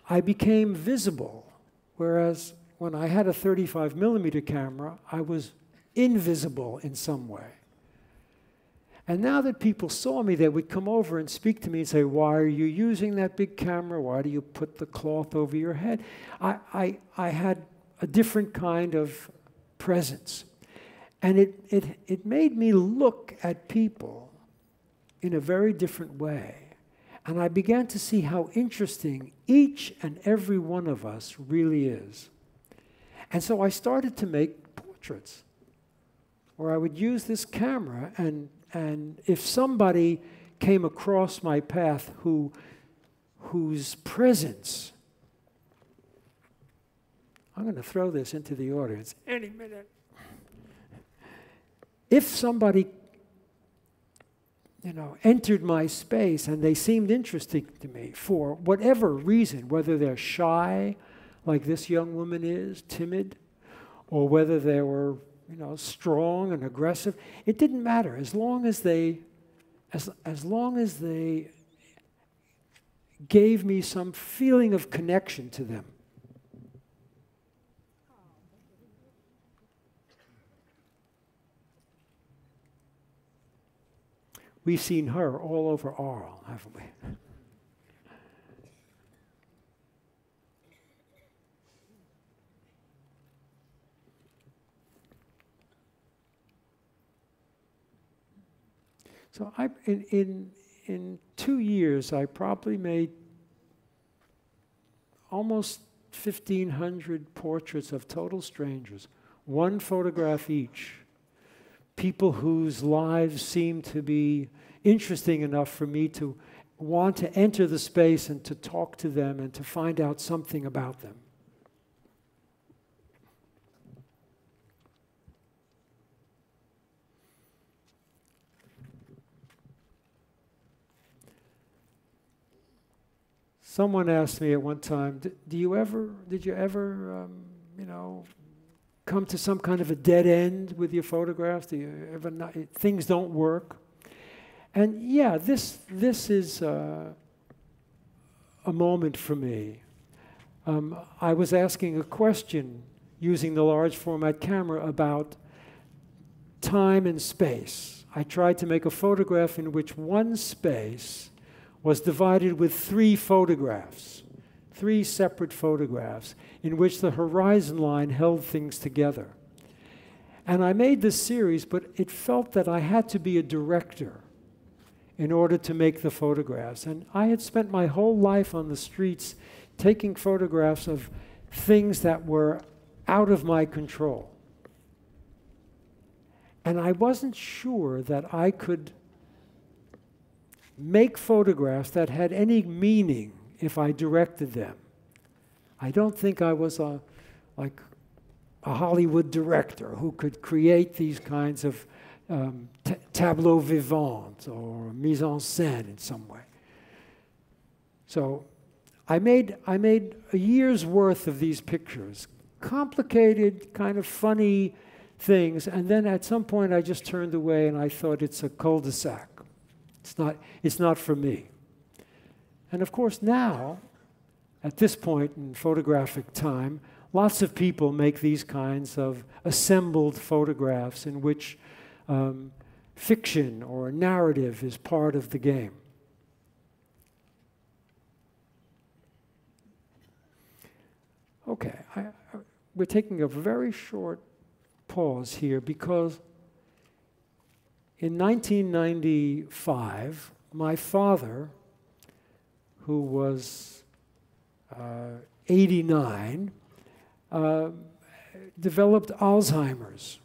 I became visible, whereas when I had a 35mm camera, I was invisible in some way. And now that people saw me, they would come over and speak to me and say, why are you using that big camera? Why do you put the cloth over your head? I had a different kind of presence. And it made me look at people in a very different way. And I began to see how interesting each and every one of us really is. And so I started to make portraits where I would use this camera, and if somebody came across my path whose presence, I'm going to throw this into the audience any minute. If somebody entered my space and they seemed interesting to me for whatever reason, whether they're shy, like this young woman is, timid, or whether they were, strong and aggressive, it didn't matter. As long as they gave me some feeling of connection to them. We've seen her all over Arles, haven't we? So in 2 years, I probably made almost 1,500 portraits of total strangers, one photograph each. People whose lives seemed to be interesting enough for me to want to enter the space and to talk to them and to find out something about them. Someone asked me at one time, did you ever, come to some kind of a dead end with your photographs? Do you ever not, things don't work? And yeah, this is a moment for me. I was asking a question using the large format camera about time and space. I tried to make a photograph in which one space was divided with 3 photographs, 3 separate photographs, in which the horizon line held things together. And I made this series, but it felt that I had to be a director in order to make the photographs. And I had spent my whole life on the streets taking photographs of things that were out of my control. And I wasn't sure that I could make photographs that had any meaning if I directed them. I don't think I was like a Hollywood director who could create these kinds of tableaux vivants or mise en scène in some way. So I made a year's worth of these pictures, complicated, kind of funny things, and then at some point I just turned away and I thought, it's a cul-de-sac. It's not for me. And of course now, at this point in photographic time, lots of people make these kinds of assembled photographs in which fiction or narrative is part of the game. Okay, we're taking a very short pause here because in 1995, my father, who was 89, developed Alzheimer's.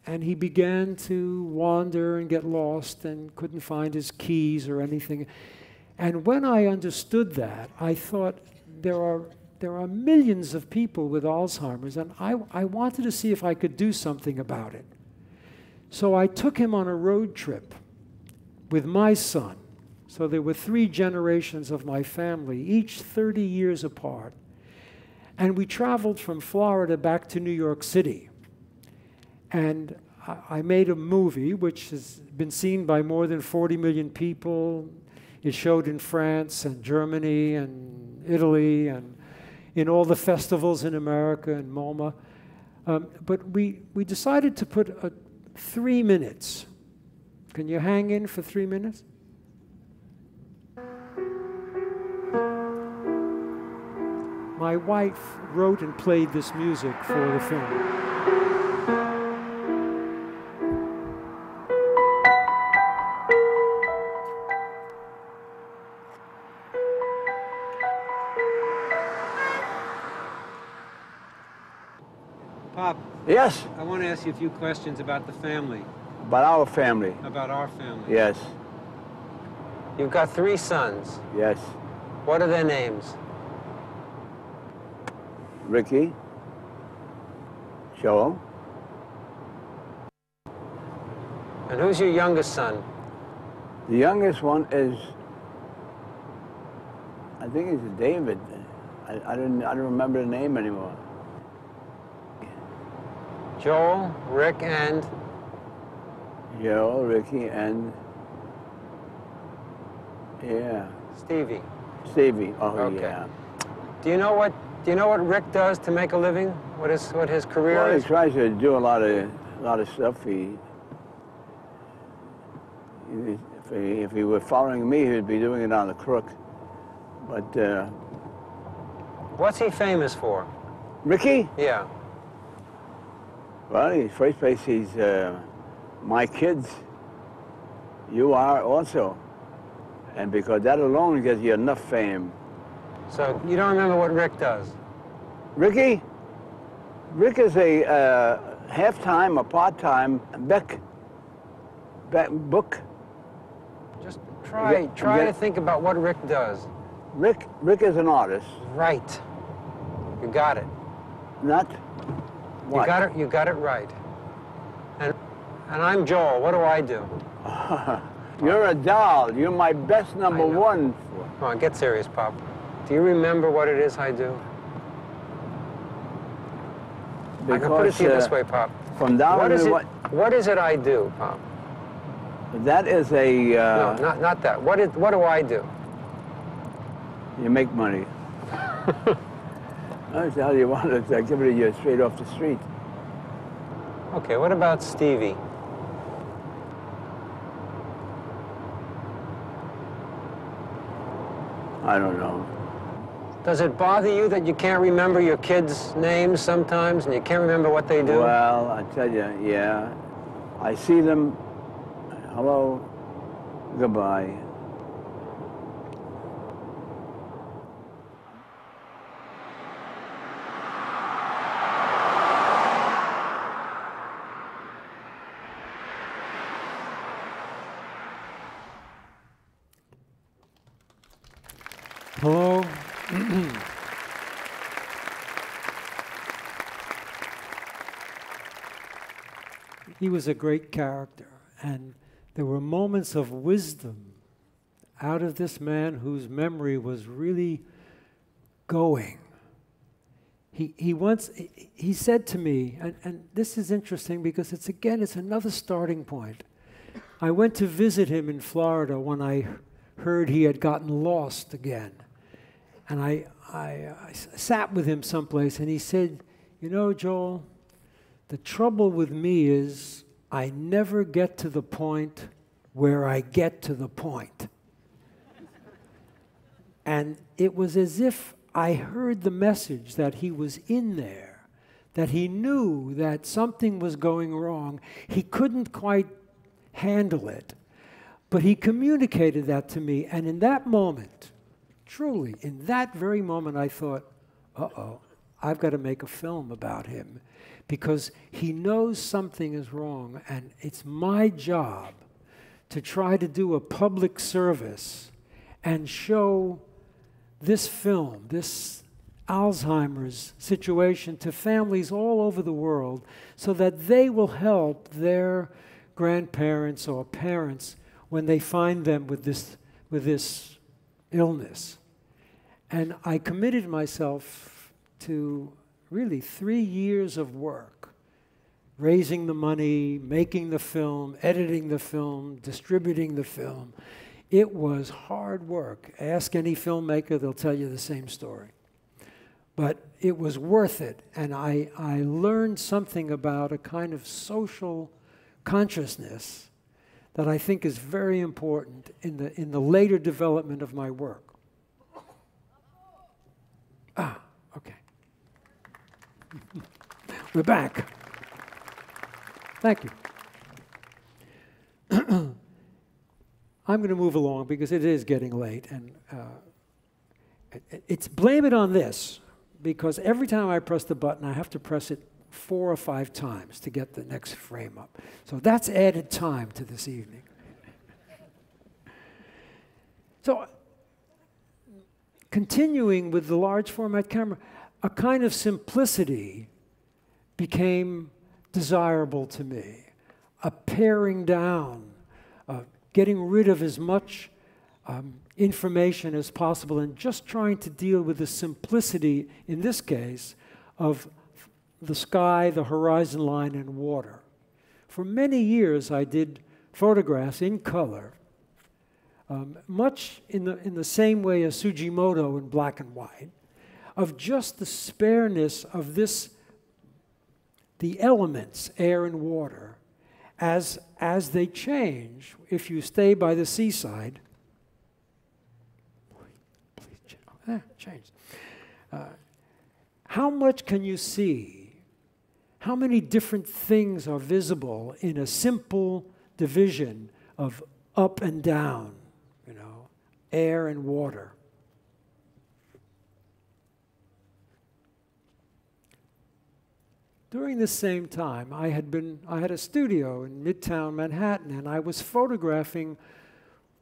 And he began to wander and get lost and couldn't find his keys or anything. And when I understood that, I thought there are millions of people with Alzheimer's, and I wanted to see if I could do something about it. So I took him on a road trip with my son. So there were 3 generations of my family, each 30 years apart. And we traveled from Florida back to New York City. And I made a movie which has been seen by more than 40 million people. It showed in France and Germany and Italy and in all the festivals in America and MoMA. But we decided to put 3 minutes. Can you hang in for 3 minutes? My wife wrote and played this music for the film. Pop, Yes, I want to ask you a few questions about the family. about our family. About our family. Yes, You've got 3 sons. yes. What are their names? Ricky, Joel, And who's your youngest son? the youngest one is, I think it's David. I don't remember the name anymore. Joel, Rick, and Joel, Ricky, and yeah, Stevie. Stevie. Oh Okay. yeah. Do you know what Rick does to make a living? What his career Well, he is? tries to do a lot of stuff. If he were following me, he'd be doing it on the crook. But What's he famous for? Ricky, Yeah. well, in first place, he's my kids. You are also, and because that alone gives you enough fame. So you don't remember what Rick does? Rick is a half-time or part-time book. Just try Yeah. to think about what Rick does. Rick is an artist, Right. You got it. not what? You got it right. And I'm Joel. What do I do? You're a doll. You're my best number I know. one. Come on, get serious, Pop. Do you remember what it is I do? I can put it to you this way, Pop. From down What in is the it? What is it I do, Pop? that is a No, not that. What do I do? you make money. I tell you what, it's like give it to you straight off the street. Okay, what about Stevie? I don't know. Does it bother you that you can't remember your kids' names sometimes and you can't remember what they do? Well, I tell you, yeah. I see them. Hello. Goodbye. Hello. He was a great character, and there were moments of wisdom out of this man whose memory was really going. He said to me, and this is interesting because it's another starting point. I went to visit him in Florida when I heard he had gotten lost again. And I sat with him someplace, and he said, "You know, Joel, the trouble with me is I never get to the point where I get to the point." And it was as if I heard the message that he was in there, that he knew that something was going wrong. He couldn't quite handle it, but he communicated that to me. And in that moment, truly, in that very moment, I thought, uh-oh, I've got to make a film about him, because he knows something is wrong, and it's my job to try to do a public service and show this film, this Alzheimer's situation, to families all over the world so that they will help their grandparents or parents when they find them with this illness. And I committed myself to really 3 years of work, raising the money, making the film, editing the film, distributing the film. It was hard work. Ask any filmmaker, they'll tell you the same story. But it was worth it, and I learned something about a kind of social consciousness that I think is very important in the later development of my work. Okay. We're back. Thank you. I'm going to move along because it is getting late, and it's blame it on this, because every time I press the button, I have to press it 4 or 5 times to get the next frame up. So that's added time to this evening. So, continuing with the large format camera, a kind of simplicity became desirable to me. A paring down, getting rid of as much information as possible, and just trying to deal with the simplicity, in this case, of the sky, the horizon line, and water. For many years, I did photographs in color, much in the same way as Sugimoto in black and white, of just the spareness of the elements, air and water, as they change. If you stay by the seaside, please change. How much can you see? How many different things are visible in a simple division of up and down, air and water? During the same time, I had a studio in Midtown Manhattan, and I was photographing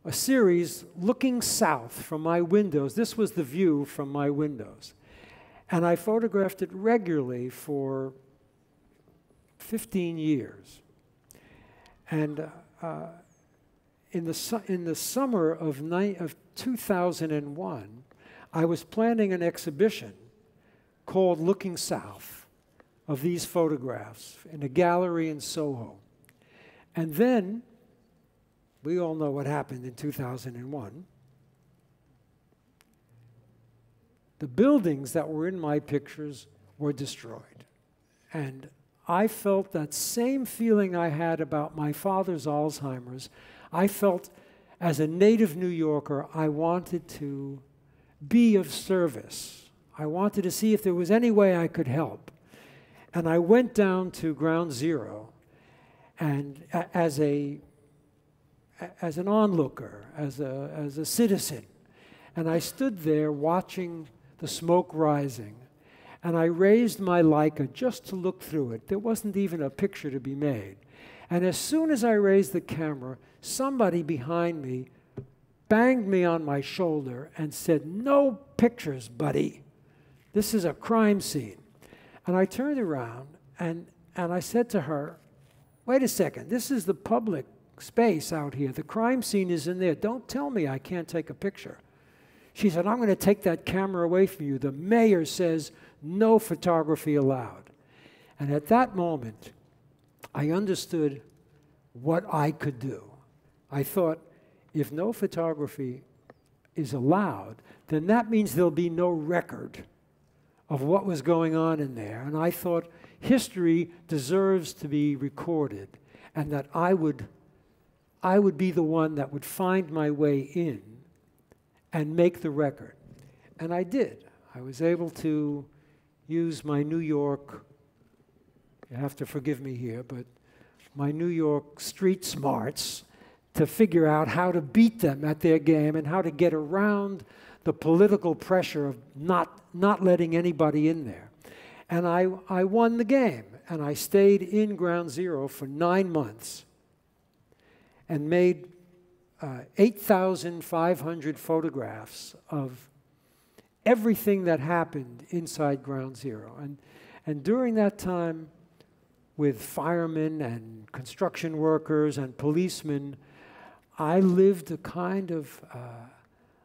a series looking south from my windows. This was the view from my windows. And I photographed it regularly for 15 years. And in the summer of 2001, I was planning an exhibition called Looking South, of these photographs in a gallery in Soho. And then, we all know what happened in 2001. The buildings that were in my pictures were destroyed. And I felt that same feeling I had about my father's Alzheimer's. I felt, as a native New Yorker, I wanted to be of service. I wanted to see if there was any way I could help. And I went down to Ground Zero, and as an onlooker, as a citizen, and I stood there watching the smoke rising, and I raised my Leica just to look through it. There wasn't even a picture to be made. And as soon as I raised the camera, somebody behind me banged me on my shoulder and said, "No pictures, buddy. This is a crime scene." And I turned around and I said to her, "Wait a second, this is the public space out here. The crime scene is in there. Don't tell me I can't take a picture." She said, "I'm going to take that camera away from you. The mayor says no photography allowed." And at that moment, I understood what I could do. I thought, if no photography is allowed, then that means there'll be no record of what was going on in there. And I thought, history deserves to be recorded, and that I would be the one that would find my way in and make the record. And I did. I was able to use my New York, you have to forgive me here, but my New York street smarts to figure out how to beat them at their game and how to get around the political pressure of not letting anybody in there. And I won the game, and I stayed in Ground Zero for 9 months and made 8,500 photographs of everything that happened inside Ground Zero. And during that time, with firemen and construction workers and policemen, I lived a kind of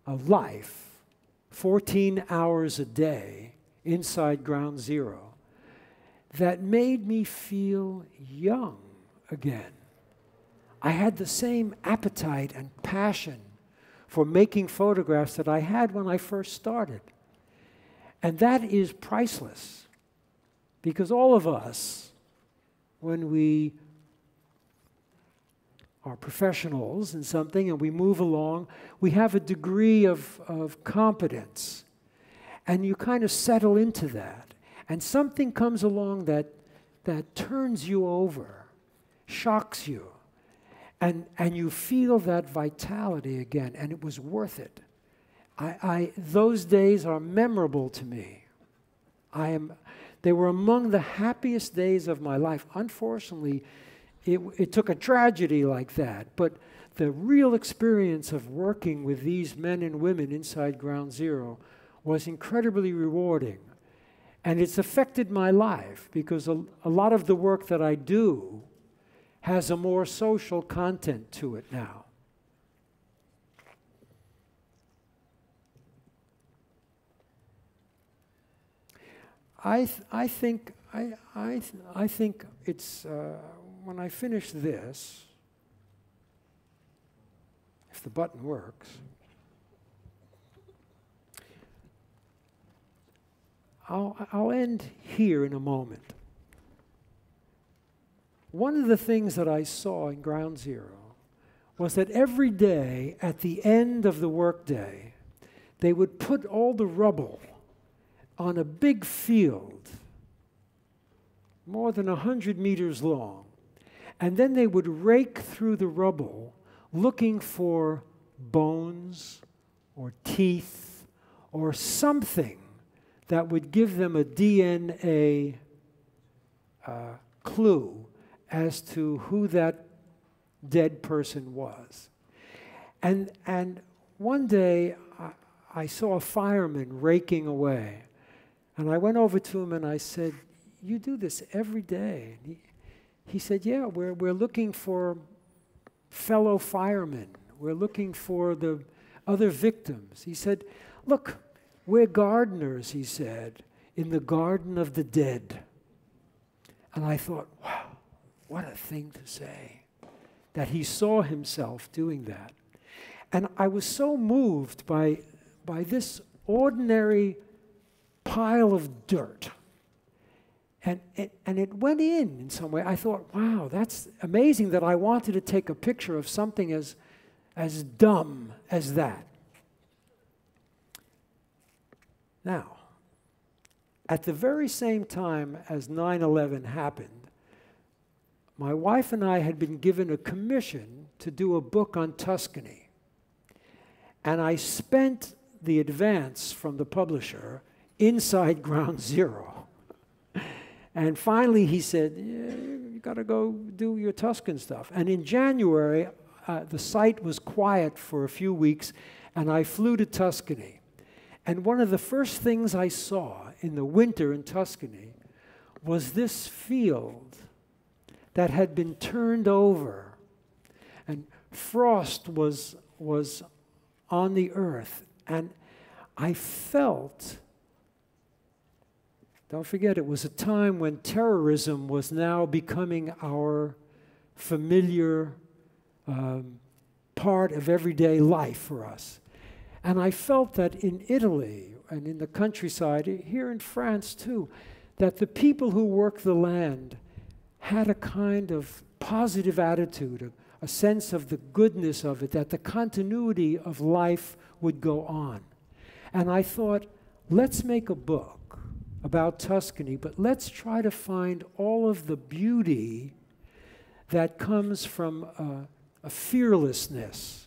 a life, 14 hours a day inside Ground Zero, that made me feel young again. I had the same appetite and passion for making photographs that I had when I first started. And that is priceless, because all of us, when we are professionals in something and we move along, we have a degree of competence. And you kind of settle into that. And something comes along that turns you over, shocks you. And you feel that vitality again, and it was worth it. Those days are memorable to me. They were among the happiest days of my life. Unfortunately, it took a tragedy like that, but the real experience of working with these men and women inside Ground Zero was incredibly rewarding. And it's affected my life, because a lot of the work that I do has a more social content to it now. I think it's when I finish this, if the button works, I'll end here in a moment. One of the things that I saw in Ground Zero was that every day at the end of the workday, they would put all the rubble on a big field, more than 100 meters long, and then they would rake through the rubble looking for bones or teeth or something that would give them a DNA clue as to who that dead person was. And one day I saw a fireman raking away, and I went over to him and I said, "You do this every day?" And he said, "Yeah, we're looking for fellow firemen. We're looking for the other victims." He said, "Look, we're gardeners," he said, "in the garden of the dead." And I thought, wow, what a thing to say, that he saw himself doing that. And I was so moved by this ordinary pile of dirt. And it went in some way. I thought, wow, that's amazing that I wanted to take a picture of something as dumb as that. Now, at the very same time as 9/11 happened, my wife and I had been given a commission to do a book on Tuscany. And I spent the advance from the publisher inside Ground Zero. And finally he said, "Yeah, you got to go do your Tuscan stuff." And in January, the site was quiet for a few weeks, and I flew to Tuscany. And one of the first things I saw in the winter in Tuscany was this field that had been turned over, and frost was on the earth. And I felt, don't forget, it was a time when terrorism was now becoming our familiar part of everyday life for us. And I felt that in Italy and in the countryside, here in France too, that the people who work the land had a kind of positive attitude, a sense of the goodness of it, that the continuity of life would go on. And I thought, let's make a book about Tuscany, but let's try to find all of the beauty that comes from a fearlessness,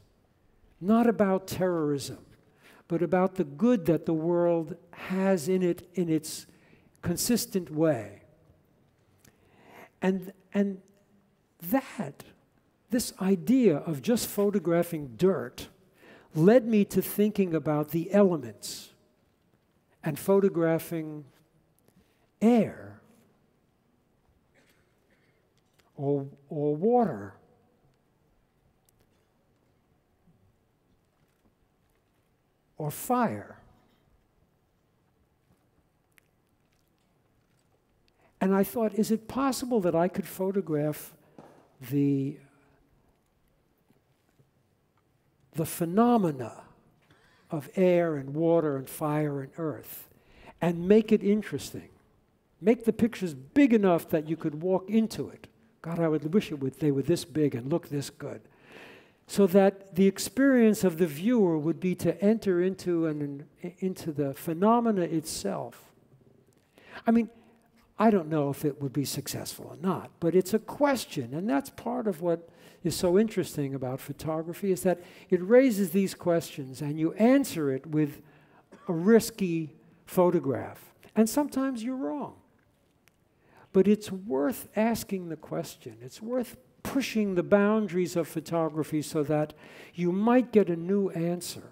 not about terrorism, but about the good that the world has in it in its consistent way. And this idea of just photographing dirt led me to thinking about the elements and photographing air or water or fire. And I thought, is it possible that I could photograph the phenomena of air and water and fire and earth and make it interesting? Make the pictures big enough that you could walk into it. God, I would wish they were this big and look this good. So that the experience of the viewer would be to enter into the phenomena itself. I mean, I don't know if it would be successful or not, but it's a question, and that's part of what is so interesting about photography, is that it raises these questions, and you answer it with a risky photograph. And sometimes you're wrong. But it's worth asking the question. It's worth pushing the boundaries of photography so that you might get a new answer.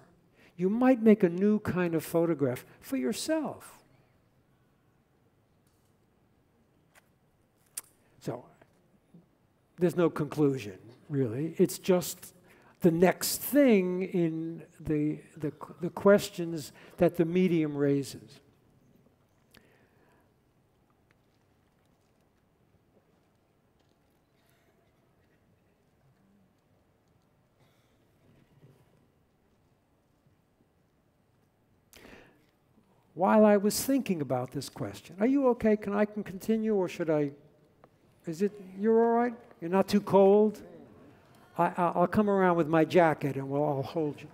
You might make a new kind of photograph for yourself. So, there's no conclusion, really. It's just the next thing in the questions that the medium raises. While I was thinking about this question, are you okay? Can I continue, or should I? You're all right? You're not too cold? I'll come around with my jacket and I'll hold you.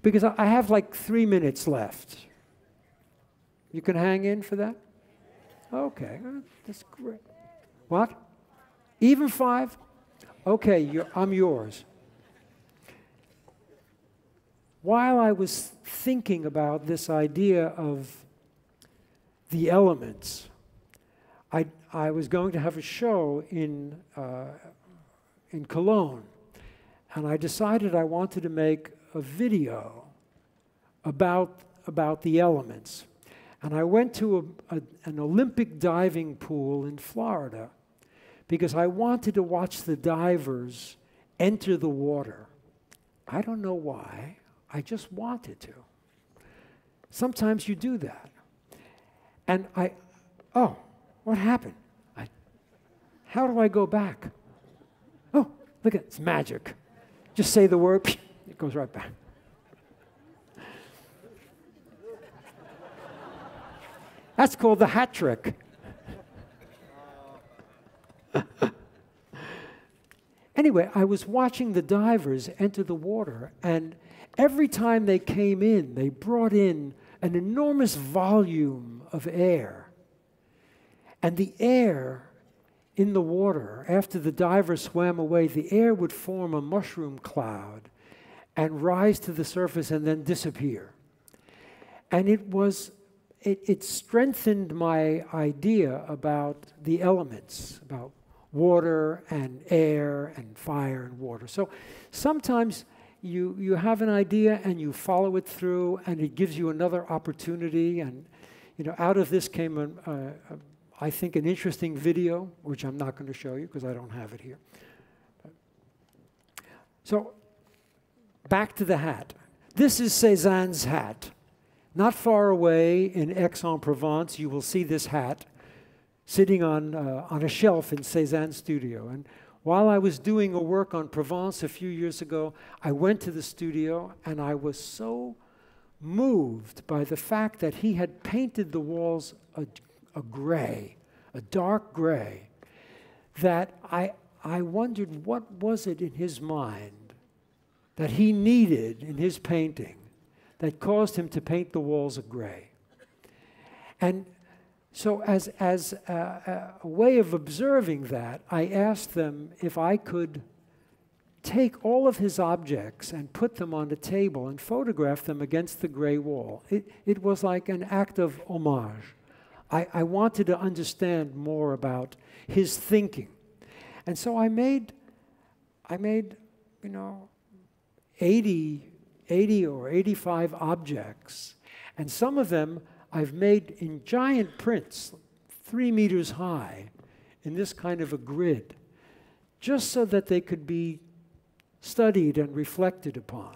Because I have like 3 minutes left. You can hang in for that? Okay, that's great. What? Even 5? Okay, I'm yours. While I was thinking about this idea of the elements, I was going to have a show in Cologne, and I decided I wanted to make a video about the elements. And I went to an Olympic diving pool in Florida because I wanted to watch the divers enter the water. I don't know why. I just wanted to. Sometimes you do that. And what happened? How do I go back? Oh, look at it, it's magic. Just say the word, it goes right back. That's called the hat trick. Anyway, I was watching the divers enter the water, and every time they came in, they brought in an enormous volume of air. And the air in the water, after the diver swam away, the air would form a mushroom cloud and rise to the surface and then disappear. And it strengthened my idea about the elements, about water and air and fire and water. So sometimes you have an idea and you follow it through, and it gives you another opportunity. And out of this came, I think, an interesting video, which I'm not going to show you because I don't have it here. So back to the hat. This is Cezanne's hat. Not far away in Aix-en-Provence, you will see this hat sitting on a shelf in Cezanne's studio. And while I was doing a work on Provence a few years ago, I went to the studio and I was so moved by the fact that he had painted the walls a gray, a dark gray, that I wondered what was it in his mind that he needed in his painting that caused him to paint the walls a gray. And so as a way of observing that, I asked them if I could take all of his objects and put them on a table and photograph them against the gray wall. It was like an act of homage. I wanted to understand more about his thinking. And so I made 80 or 85 objects, and some of them I've made in giant prints, 3 meters high, in this kind of a grid, just so that they could be studied and reflected upon.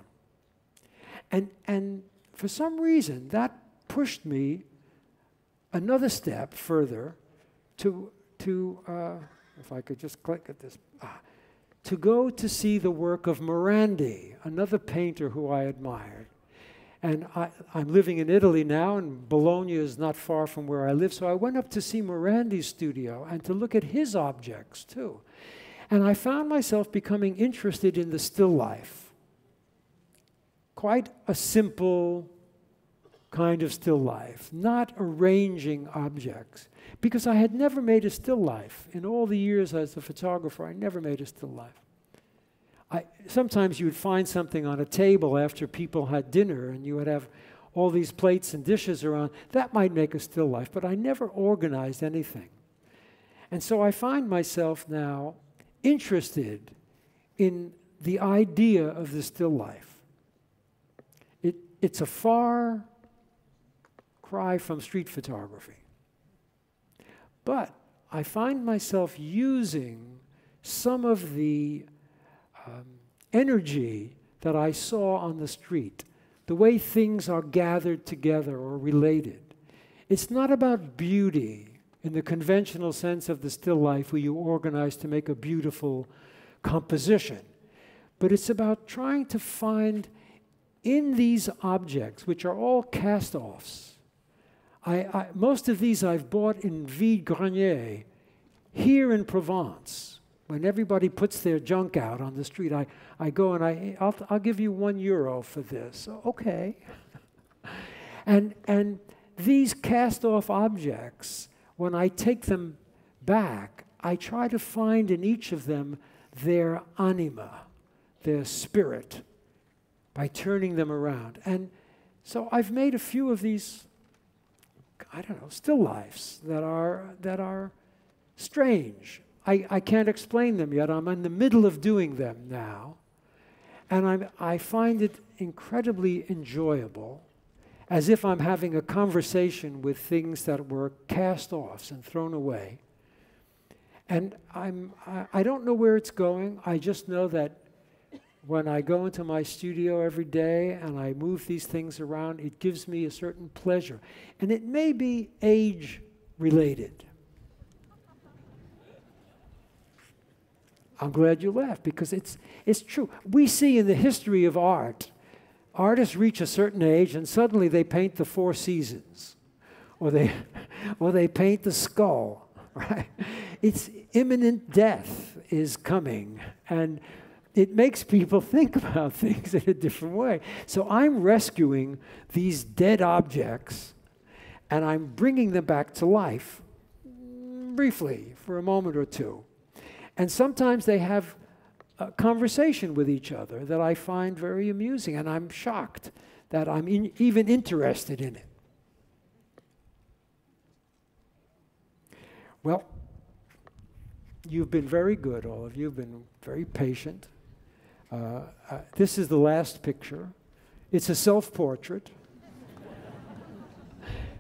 And for some reason, that pushed me another step further to if I could just click at this, to go to see the work of Morandi, another painter who I admired. And I'm living in Italy now, and Bologna is not far from where I live, so I went up to see Morandi's studio and to look at his objects too. And I found myself becoming interested in the still life. Quite a simple kind of still life, not arranging objects, because I had never made a still life. In all the years as a photographer, I never made a still life. Sometimes you would find something on a table after people had dinner, and you would have all these plates and dishes around. That might make a still life, but I never organized anything. And so I find myself now interested in the idea of the still life. It's a far cry from street photography. But I find myself using some of the energy that I saw on the street, the way things are gathered together or related. It's not about beauty in the conventional sense of the still life where you organize to make a beautiful composition, but it's about trying to find in these objects, which are all cast-offs. Most of these I've bought in vide-grenier here in Provence. When everybody puts their junk out on the street, I go and I'll give you €1 for this. Okay. and these cast-off objects, when I take them back, I try to find in each of them their anima, their spirit, by turning them around. And so I've made a few of these, I don't know, still lifes that are strange. I can't explain them yet. I'm in the middle of doing them now. And I find it incredibly enjoyable, as if I'm having a conversation with things that were cast-offs and thrown away. And I don't know where it's going. I just know that when I go into my studio every day and I move these things around, it gives me a certain pleasure. And it may be age-related. I'm glad you laughed, because it's true. We see in the history of art, artists reach a certain age and suddenly they paint the 4 seasons, or they paint the skull, right? It's imminent death is coming, and it makes people think about things in a different way. So I'm rescuing these dead objects and I'm bringing them back to life briefly for a moment or two. And sometimes they have a conversation with each other that I find very amusing, and I'm shocked that I'm even interested in it. Well, You've been very good, all of you. You've been very patient. This is the last picture. It's a self-portrait.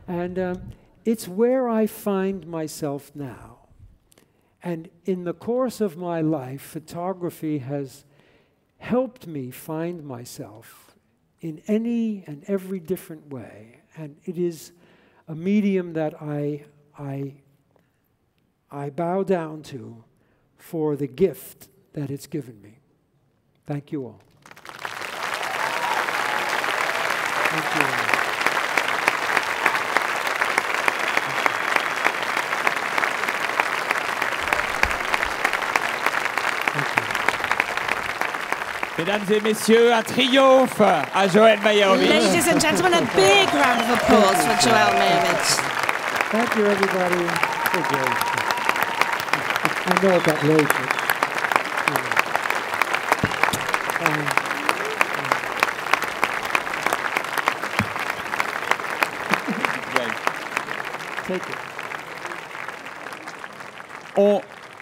And it's where I find myself now. And in the course of my life, photography has helped me find myself in any and every different way. And it is a medium that I bow down to for the gift that it's given me. Thank you all. Thank you all. Mesdames et messieurs, un triomphe à Joël Meyerowitz. Ladies and gentlemen, a big round of applause for Joël Meyerowitz. Thank you, everybody. Thank you. I know it got late. Take it.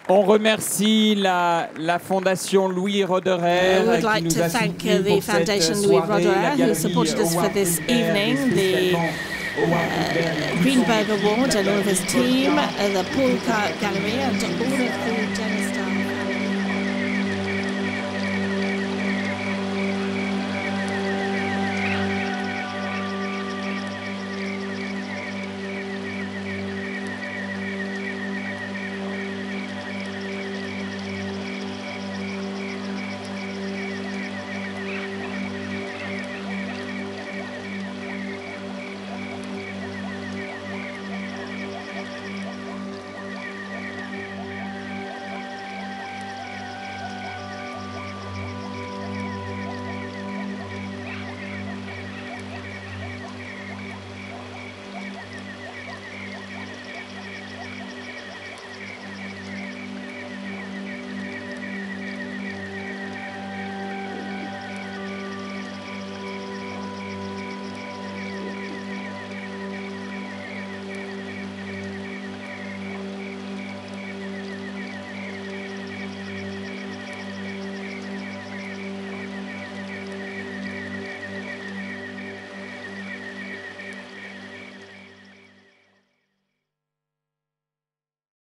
On remercie la Fondation Louis Roederer I would qui like nous to a thank soutenus the pour cette Foundation Louis soirée, la Roederer who galerie supported us for this Howard Hubert, evening, the Greenberg Award and all of his team, the Paul Gallery and all of the Jenny Star